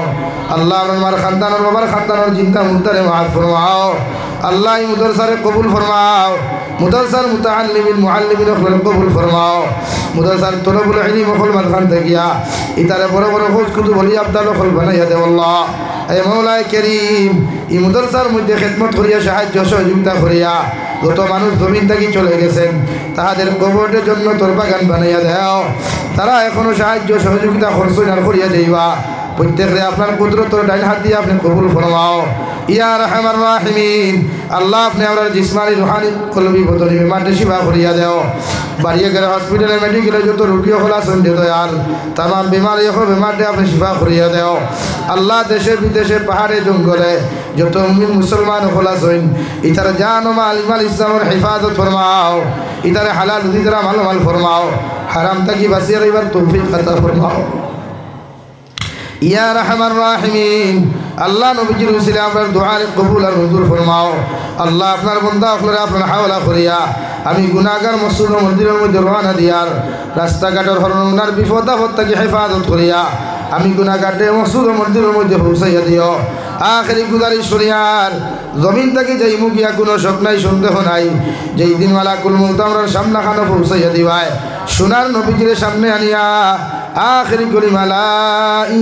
আল্লাহ আমার খানদানোর বাবার খানদানোর জিন্দা মুর্দারে মাফ ফরমাও। আল্লাহ মুদরসারে কবুল ফরমাও, মুদরসার মুতাআল্লিমিন মুআল্লিমিন কবুল ফরমাও। মুদরসার তলবুল ইলম হল মানখান থাকিয়া ইতারে বড় বড় খোঁজ কুতু বলি আবদাল হল বানাইয়া দেও আল্লাহ। এ মৌলাই করিম এই মুদরসার মধ্যে খেদমত করিয়া সাহায্য সহযোগিতা করিয়া যত মানুষ জমিন থেকে চলে গেছেন তাহাদের কবরের জন্য তোর বাগান বানাইয়া দেও। তারা এখনো সাহায্য সহযোগিতা করছেন আর করিয়া যাইবা প্রত্যেকরে আপনার কুদরতর ডাইন হাত দিয়ে আপনি কবুল ফরমাও ইয়া রহমান রাহিমিন। আল্লাহ আপনি আমরা জিসমানি রুহানি কলবি বদনি বিমানটি শিফা করিয়া দেও। বাড়িয়ে গেলে হসপিটালে মেডিকেলে যত রুগী হল আসুন যে দয়াল তাম বিমারি হোক বিমারটি আপনি শিফা করিয়া দেও। আল্লাহ দেশে বিদেশে পাহাড়ে জঙ্গলে যত মুসলমান হল আসুন ইতার জান মাল ইমাল ইসলামের হেফাজত ফরমাও। ইতারে হালাল উদিতরা মাল মাল ফরমাও। হারাম থাকি বাঁচিয়ে রইবার তৌফিক আতা ফরমাও ইয়া রহমান রাহিমিন। আল্লাহ নবীজির উসিলে আমরা দুআর কবুল আর মঞ্জুর ফরমাও। আল্লাহ আপনার বন্দা আপনারা আপনার হাওলা করিয়া আমি গুনাহগার মসজিদ ও মন্দিরের মধ্যে রওনা দিয়ার রাস্তাঘাটের হরনার বিপদ আপদ থেকে হেফাজত করিয়া আমি গুনাহগারে মসজিদ ও মন্দিরের মধ্যে পৌঁছাইয়া দিও। আখেরি গুজারিশ করিয়ার জমিন থেকে যাই মুখিয়া কোনো শোক নাই সন্দেহ নাই যেই দিন মালাকুল মউত আমরার সামনা খানো পৌঁছাইয়া দিবায় সোনার নবীজির সামনে আনিয়া আখেরি কলিমা লা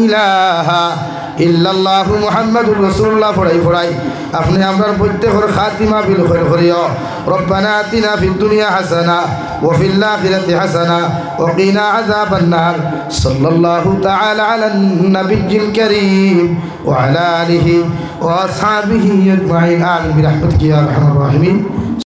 ইলাহা ইল্লাল্লাহু মুহাম্মাদুর রাসূলুল্লাহ ফড়াই ফড়াই আপনি আমরার প্রত্যেকের খাতিমা বিল খৈর করিও। রব্বানা আতিনা ফিদ দুনিয়া হাসানা ওয়া ফিল আখিরাতি হাসানা ওয়া কিনা আযাবান নার। সাল্লাল্লাহু তাআলা আলান নাবিয়্যিল কারীম ওয়া আলা আলিহি ওয়া আসহাবিহি আজমাইন। আমিন বিরহমাতিকা ইয়া আরহামার রাহিমিন।